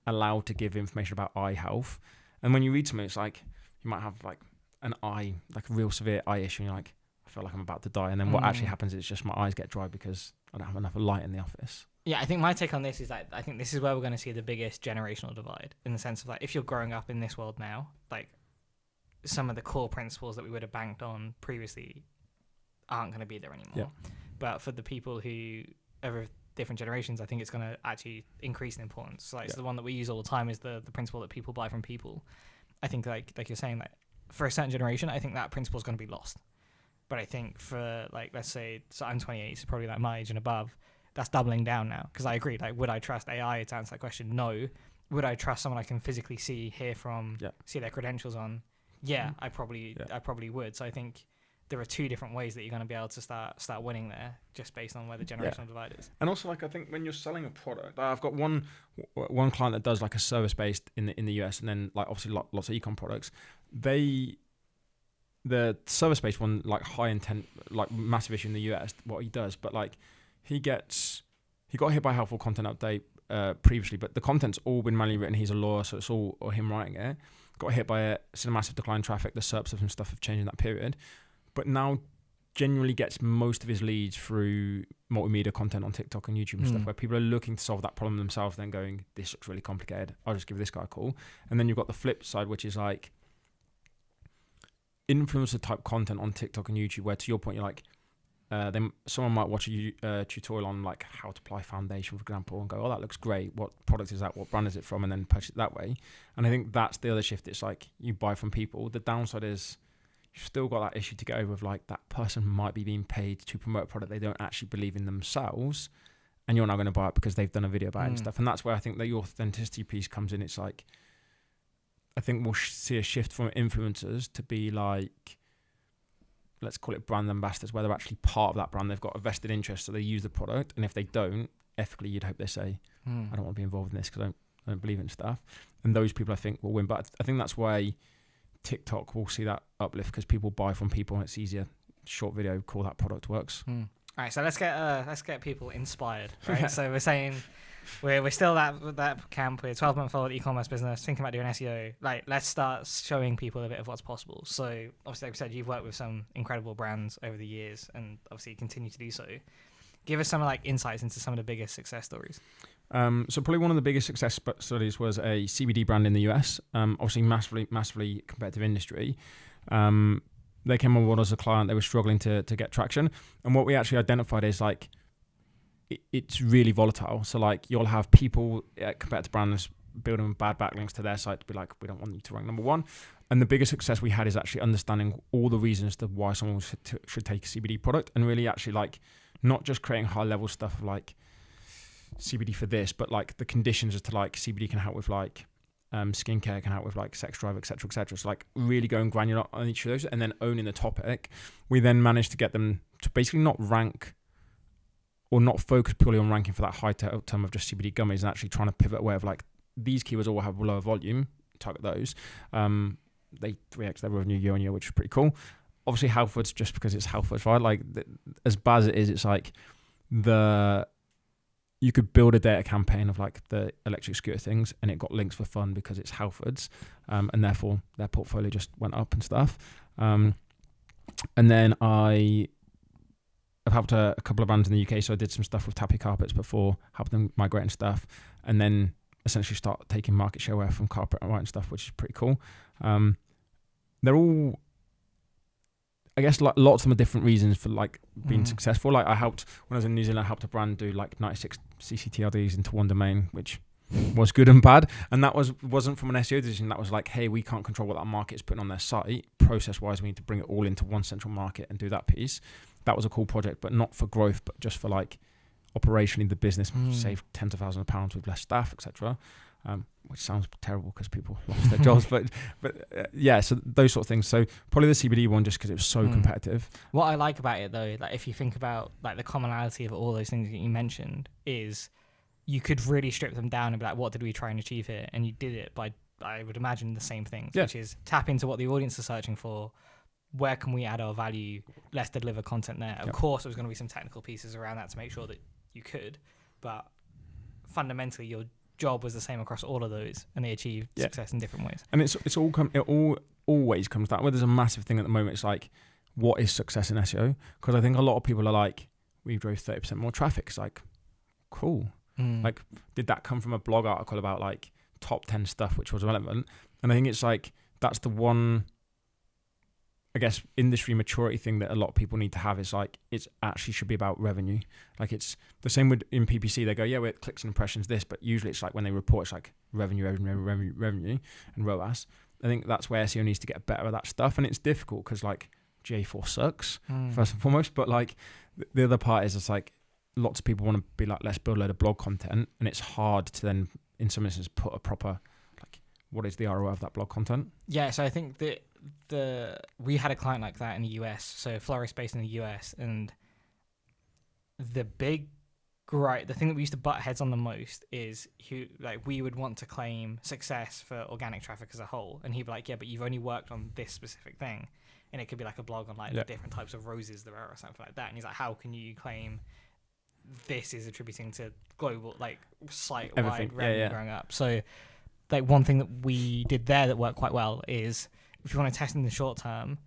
allowed to give information about eye health? And when you read something, it's like, you might have like an eye, like a real severe eye issue. And you're like, I feel like I'm about to die. And then what actually happens is just my eyes get dry because I don't have enough light in the office. Yeah, I think my take on this is that I think this is where we're going to see the biggest generational divide, in the sense of like, if you're growing up in this world now, like some of the core principles that we would have banked on previously aren't going to be there anymore. Yeah. But for the people who are of different generations, I think it's going to actually increase in importance. So like, so the one that we use all the time is the principle that people buy from people. I think like you're saying, that for a certain generation, I think that principle is going to be lost. But I think for like, let's say, so I'm 28, so probably like my age and above, that's doubling down now. Because I agree, like, would I trust AI to answer that question? No. Would I trust someone I can physically see, hear from, see their credentials on? Yeah, I probably would. So I think there are 2 different ways that you're going to be able to start winning there, just based on where the generational divide is. And also, like, I think when you're selling a product, I've got one client that does like a service based in the US, and then like obviously lots of ecom products. The service based one, like high intent, like massive issue in the US, what he does, but like he got hit by helpful content update previously, but the content's all been manually written. He's a lawyer, so it's all him writing it. Got hit by it, seen a massive decline in traffic. The SERPs and stuff have changed in that period, but now genuinely gets most of his leads through multimedia content on TikTok and YouTube and stuff, where people are looking to solve that problem themselves, then going, this looks really complicated, I'll just give this guy a call. And then you've got the flip side, which is like influencer type content on TikTok and YouTube, where to your point, you're like, then someone might watch a tutorial on like how to apply foundation, for example, and go, oh, that looks great. What product is that? What brand is it from? And then purchase it that way. And I think that's the other shift. It's like you buy from people. The downside is you've still got that issue to get over of like that person might be being paid to promote a product they don't actually believe in themselves. And you're now going to buy it because they've done a video about it and stuff. And that's where I think the authenticity piece comes in. It's like, I think we'll see a shift from influencers to be like, let's call it brand ambassadors, where they're actually part of that brand. They've got a vested interest, so they use the product. And if they don't, ethically, you'd hope they say, I don't want to be involved in this because I don't believe in stuff. And those people, I think, will win. But I think that's why TikTok will see that uplift, because people buy from people and it's easier. Short video, call that product works. All right, so let's get people inspired, right? So we're saying we're still that camp. We're 12-month-old e-commerce business, thinking about doing SEO. Like, let's start showing people a bit of what's possible. So obviously, like we said, you've worked with some incredible brands over the years, and obviously you continue to do so. Give us some like insights into some of the biggest success stories. So probably one of the biggest success stories was a CBD brand in the US. Obviously, massively competitive industry. they came on board as a client. They were struggling to get traction. And what we actually identified is like, it's really volatile. So like you'll have people, compared to brands, building bad backlinks to their site to be like, we don't want you to rank number one. And the biggest success we had is actually understanding all the reasons to why someone should take a CBD product, and really actually like not just creating high level stuff of like CBD for this, but like the conditions as to like CBD can help with like skincare, can help with like sex drive, etc., etc. So like really going granular on each of those and then owning the topic. We then managed to get them to basically not rank or not focus purely on ranking for that high term of just CBD gummies, and actually trying to pivot away of like, these keywords all have lower volume, target those. They 3x their revenue year on year, which is pretty cool. Obviously health foods, just because it's health foods, right? Like as bad as it is, it's like you could build a data campaign of like the electric scooter things, and it got links for fun because it's health foods, and therefore their portfolio just went up and stuff. And then I've helped a couple of brands in the UK, so I did some stuff with Tappy Carpets before, helped them migrate and stuff, and then essentially start taking market share away from carpet and white and stuff, which is pretty cool. They're all, I guess, like lots of them are different reasons for like being successful. Like when I was in New Zealand, I helped a brand do like 96 CCTLDs into one domain, which was good and bad. And that wasn't from an SEO decision. That was like, hey, we can't control what that market is putting on their site. Process wise, we need to bring it all into one central market and do that piece. That was a cool project, but not for growth, but just for like operationally the business saved tens of thousands of pounds with less staff, etc. Which sounds terrible because people lost their jobs, but yeah, so those sort of things. So probably the CBD one, just because it was so competitive. What I like about it though, like if you think about like the commonality of all those things that you mentioned, is you could really strip them down and be like, what did we try and achieve here? And you did it by, I would imagine, the same things, which is tap into what the audience is searching for. Where can we add our value? Let's deliver content there. Of course, there was going to be some technical pieces around that to make sure that you could, but fundamentally your job was the same across all of those, and they achieved success in different ways. And it always comes down. Well, there's a massive thing at the moment. It's like, what is success in SEO? Because I think a lot of people are like, we drove 30% more traffic. It's like, cool. Like, did that come from a blog article about like top 10 stuff which was relevant? And I think it's like, that's the one, I guess, industry maturity thing that a lot of people need to have, is like, it's actually should be about revenue. Like it's the same with in PPC, they go, yeah, we're clicks and impressions this, but usually it's like when they report, it's like revenue and ROAS. I think that's where SEO needs to get better at that stuff. And it's difficult because like GA4 sucks first and foremost, but like the other part is it's like lots of people want to be like, let's build a load of blog content, and it's hard to then in some instances put a proper like, what is the ROI of that blog content? Yeah, so I think that we had a client like that in the US, so florist based in the US, and the thing that we used to butt heads on the most is we would want to claim success for organic traffic as a whole, and he'd be like, yeah, but you've only worked on this specific thing, and it could be like a blog on like the different types of roses there are or something like that, and he's like, how can you claim this is attributing to global like site wide revenue growing up? So like one thing that we did there that worked quite well is, if you want to test in the short term,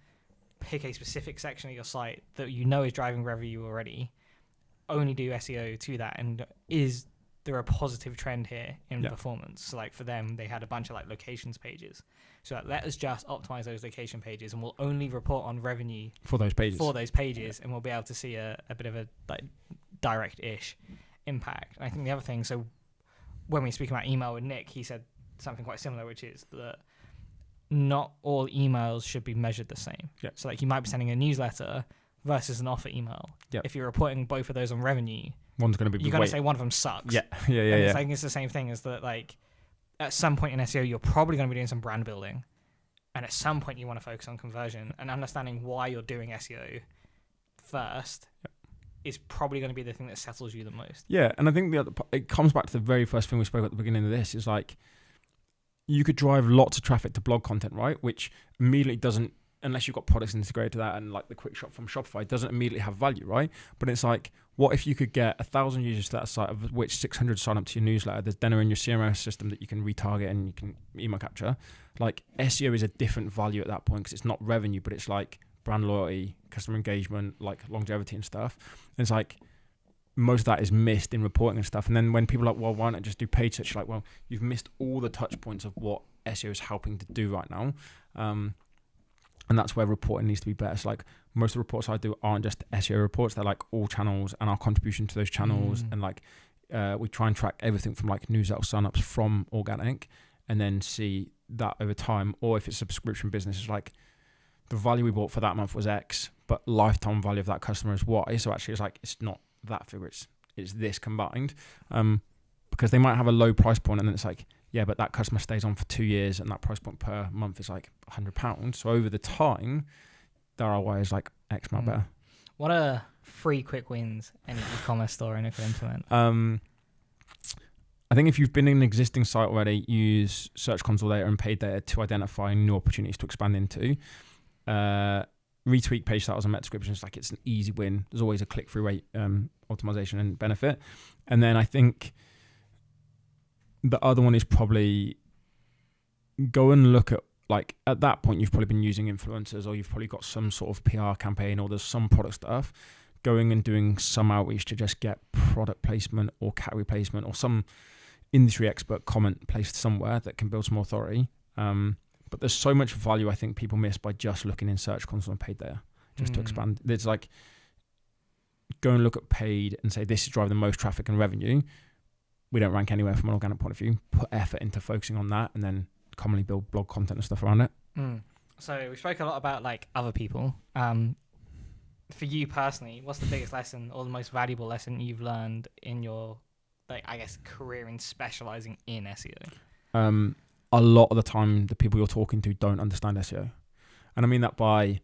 pick a specific section of your site that you know is driving revenue already, only do SEO to that, and is there a positive trend here in performance? So like for them, they had a bunch of like locations pages. So like, let us just optimize those location pages, and we'll only report on revenue for those pages, and we'll be able to see a bit of a like direct-ish impact. And I think the other thing, so when we speak about email with Nick, he said something quite similar, which is that not all emails should be measured the same. So like you might be sending a newsletter versus an offer email. If you're reporting both of those on revenue, one's going to be, you're going to say one of them sucks. I think it's the same thing, is that like at some point in SEO, you're probably going to be doing some brand building, and at some point you want to focus on conversion, and understanding why you're doing SEO first is probably going to be the thing that settles you the most. Yeah, and I think it comes back to the very first thing we spoke at the beginning of this, is like, you could drive lots of traffic to blog content, right? Which immediately doesn't, unless you've got products integrated to that, and like the quick shop from Shopify, doesn't immediately have value, right? But it's like, what if you could get 1,000 users to that site, of which 600 sign up to your newsletter? There's then in your CRM system that you can retarget and you can email capture. Like SEO is a different value at that point, because it's not revenue, but it's like brand loyalty, customer engagement, like longevity and stuff. And it's like, most of that is missed in reporting and stuff. And then when people are like, well, why not just do paid search? Like, well, you've missed all the touch points of what SEO is helping to do right now. And that's where reporting needs to be better. So like most of the reports I do aren't just SEO reports. They're like all channels and our contribution to those channels. And like we try and track everything from like newsletter signups from organic, and then see that over time. Or if it's a subscription business, it's like the value we bought for that month was X, but lifetime value of that customer is Y. So actually it's like, it's not that figure, it's this combined. Because they might have a low price point, and then it's like, yeah, but that customer stays on for 2 years and that price point per month is like £100. So over the time, the ROI is like X amount better. What are 3 quick wins any e-commerce store in a could implement? I think if you've been in an existing site already, use Search Console data and paid data to identify new opportunities to expand into. Retweak page titles and meta descriptions, like it's an easy win. There's always a click-through rate optimization and benefit. And then I think the other one is probably go and look at, like at that point, you've probably been using influencers, or you've probably got some sort of PR campaign, or there's some product stuff. Going and doing some outreach to just get product placement or category placement or some industry expert comment placed somewhere that can build some authority. But there's so much value I think people miss by just looking in Search Console and paid data just to expand. It's like, go and look at paid and say, this is driving the most traffic and revenue. We don't rank anywhere from an organic point of view. Put effort into focusing on that, and then commonly build blog content and stuff around it. So we spoke a lot about like other people. For you personally, what's the biggest lesson or the most valuable lesson you've learned in your, like, I guess, career in specializing in SEO? A lot of the time, the people you're talking to don't understand SEO. And I mean that by,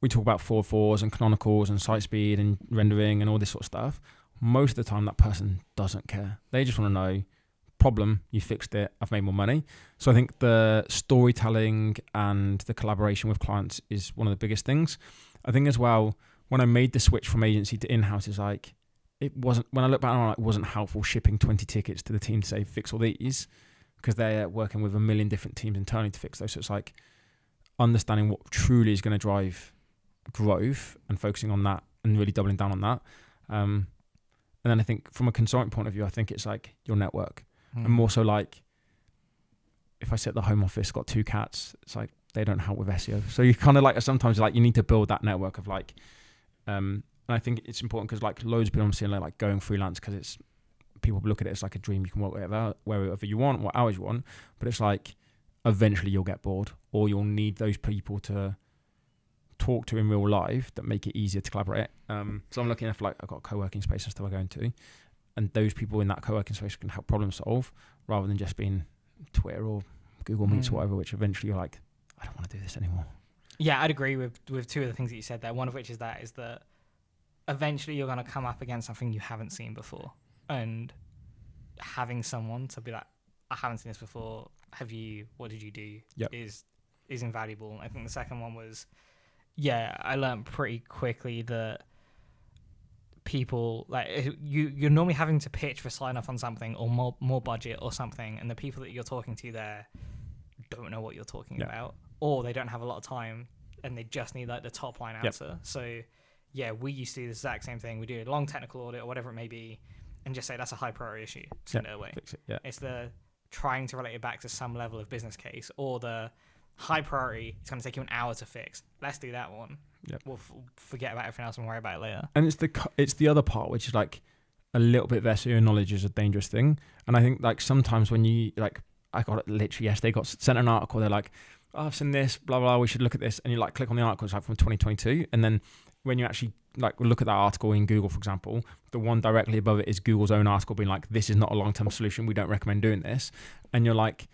we talk about 404s and canonicals and site speed and rendering and all this sort of stuff. Most of the time, that person doesn't care. They just want to know, problem, you fixed it, I've made more money. So I think the storytelling and the collaboration with clients is one of the biggest things. I think as well, when I made the switch from agency to in-house, is like, it wasn't, when I look back on it, it wasn't helpful shipping 20 tickets to the team to say, fix all these, because they're working with a million different teams internally to fix those. So it's like understanding what truly is going to drive growth and focusing on that and really doubling down on that. And then I think from a consultant point of view, I think it's like your network. And more so like, if I sit at the home office, got 2 cats, it's like, they don't help with SEO. So you kind of like, sometimes like you need to build that network of like, and I think it's important because like loads of people I'm seeing like going freelance, because it's, people look at it as like a dream. You can work wherever you want, what hours you want, but it's like eventually you'll get bored, or you'll need those people to talk to in real life that make it easier to collaborate. So I'm looking at, like, I've got a co-working space and stuff I go into, and those people in that co-working space can help problem solve rather than just being Twitter or Google Meets or whatever, which eventually you're like, I don't want to do this anymore. Yeah, I'd agree with 2 of the things that you said there. One of which is that eventually you're going to come up against something you haven't seen before, and having someone to be like, I haven't seen this before. What did you do? Yep. is invaluable. I think the second one was, I learned pretty quickly that people, like, you're normally having to pitch for sign off on something or more budget or something, and the people that you're talking to there don't know what you're talking about, or they don't have a lot of time and they just need like the top line answer. So we used to do the exact same thing. We do a long technical audit or whatever it may be, and just say that's a high priority issue, send it away. Fix it. It's the trying to relate it back to some level of business case, or the high priority, it's going to take you an hour to fix. Let's do that one. We'll forget about everything else and worry about it later. And it's the other part, which is like a little bit of SEO knowledge is a dangerous thing. And I think like sometimes when you, like, I got it literally yesterday, got sent an article, they're like, oh, I've seen this, blah, blah, we should look at this. And you like click on the article, it's like from 2022. And then when you actually like look at that article in Google, for example, the one directly above it is Google's own article being like, this is not a long-term solution. We don't recommend doing this. And you're like,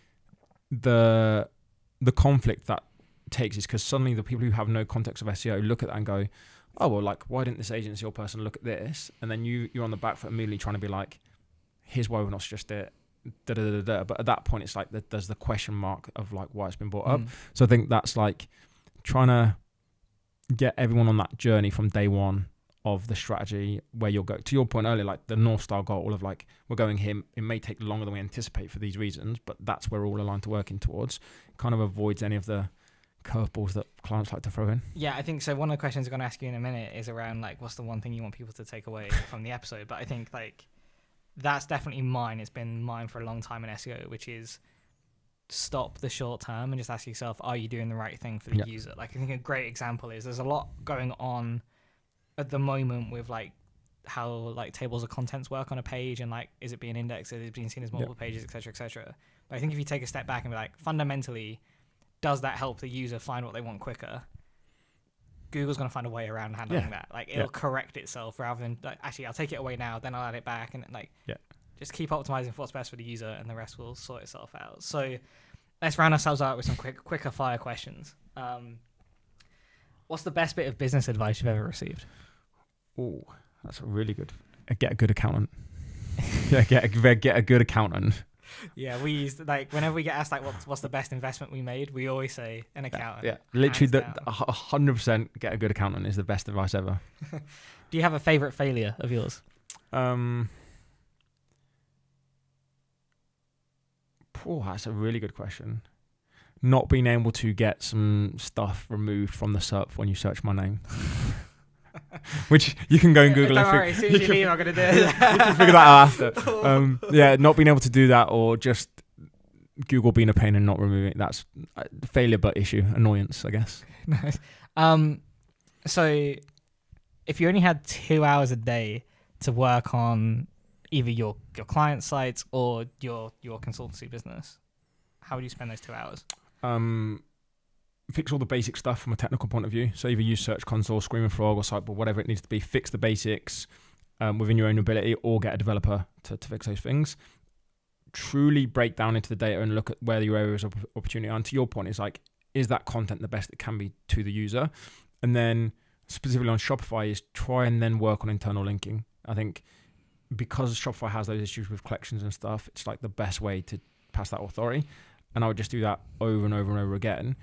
the conflict that takes is because suddenly the people who have no context of SEO look at that and go, oh, well, like, why didn't this agency or person look at this? And then you're on the back foot immediately trying to be like, here's why we've not suggested it. But at that point, it's like there's the question mark of like why it's been brought up. So I think that's like trying to get everyone on that journey from day one of the strategy where you'll go. To your point earlier, like the North Star goal of like, we're going here, it may take longer than we anticipate for these reasons, but that's where we're all aligned to working towards. Kind of avoids any of the curveballs that clients like to throw in. Yeah, I think so. One of the questions I'm going to ask you in a minute is around like, what's the one thing you want people to take away from the episode? But I think like, that's definitely mine. It's been mine for a long time in SEO, which is stop the short term and just ask yourself, are you doing the right thing for the user? Like, I think a great example is there's a lot going on at the moment with like how like tables of contents work on a page, and like, is it being indexed, is it being seen as multiple pages, etc. But I think if you take a step back and be like, fundamentally, does that help the user find what they want quicker? Google's going to find a way around handling that. Like, it'll correct itself rather than like, actually, I'll take it away now, then I'll add it back, and like just keep optimizing for what's best for the user, and the rest will sort itself out. So let's round ourselves out with some quicker fire questions. What's the best bit of business advice you've ever received? Oh, that's a really good. Get a good accountant. Get a good accountant. Yeah, we used like whenever we get asked like what's the best investment we made, we always say an accountant. Yeah, literally, 100% get a good accountant is the best advice ever. Do you have a favorite failure of yours? That's a really good question. Not being able to get some stuff removed from the SERP when you search my name. Which you can go and Google. Don't worry, as soon as you leave, I'm going to do it. You can figure that out after. Not being able to do that, or just Google being a pain and not removing it. That's failure, but issue. Annoyance, I guess. Nice. So if you only had 2 hours a day to work on either your client sites or your consultancy business, how would you spend those 2 hours? Fix all the basic stuff from a technical point of view. So either use Search Console, Screaming Frog, or Siteboard, whatever it needs to be. Fix the basics within your own ability, or get a developer to fix those things. Truly break down into the data and look at where your areas of opportunity are. And to your point, it's like, is that content the best it can be to the user? And then specifically on Shopify is try and then work on internal linking. I think because Shopify has those issues with collections and stuff, it's like the best way to pass that authority. And I would just do that over and over and over again.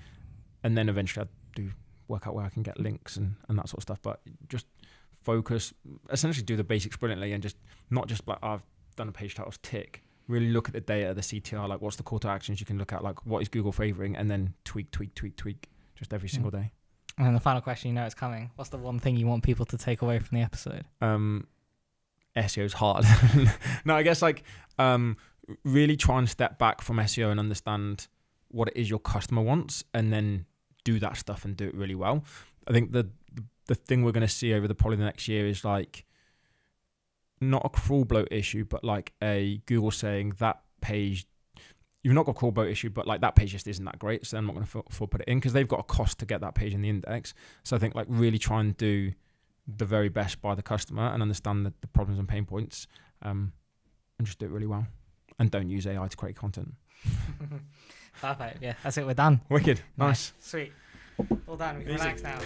And then eventually I'd work out where I can get links and that sort of stuff. But just focus, essentially do the basics brilliantly, and just not just like, I've done a page titles, tick. Really look at the data, the CTR, like what's the call to actions you can look at, like what is Google favoring, and then tweak just every single day. And then the final question, you know it's coming. What's the one thing you want people to take away from the episode? SEO is hard. No, I guess like really try and step back from SEO and understand what it is your customer wants, and then do that stuff and do it really well. I think the thing we're going to see over probably the next year is like not a crawl bloat issue, but like a Google saying that page, you've not got a crawl bloat issue, but like that page just isn't that great, so I'm not going to put it in, because they've got a cost to get that page in the index. So I think like really try and do the very best by the customer and understand the problems and pain points, and just do it really well. And don't use AI to create content. Perfect. Yeah, that's it. We're done. Wicked. Nice. Sweet. All done. We can relax now.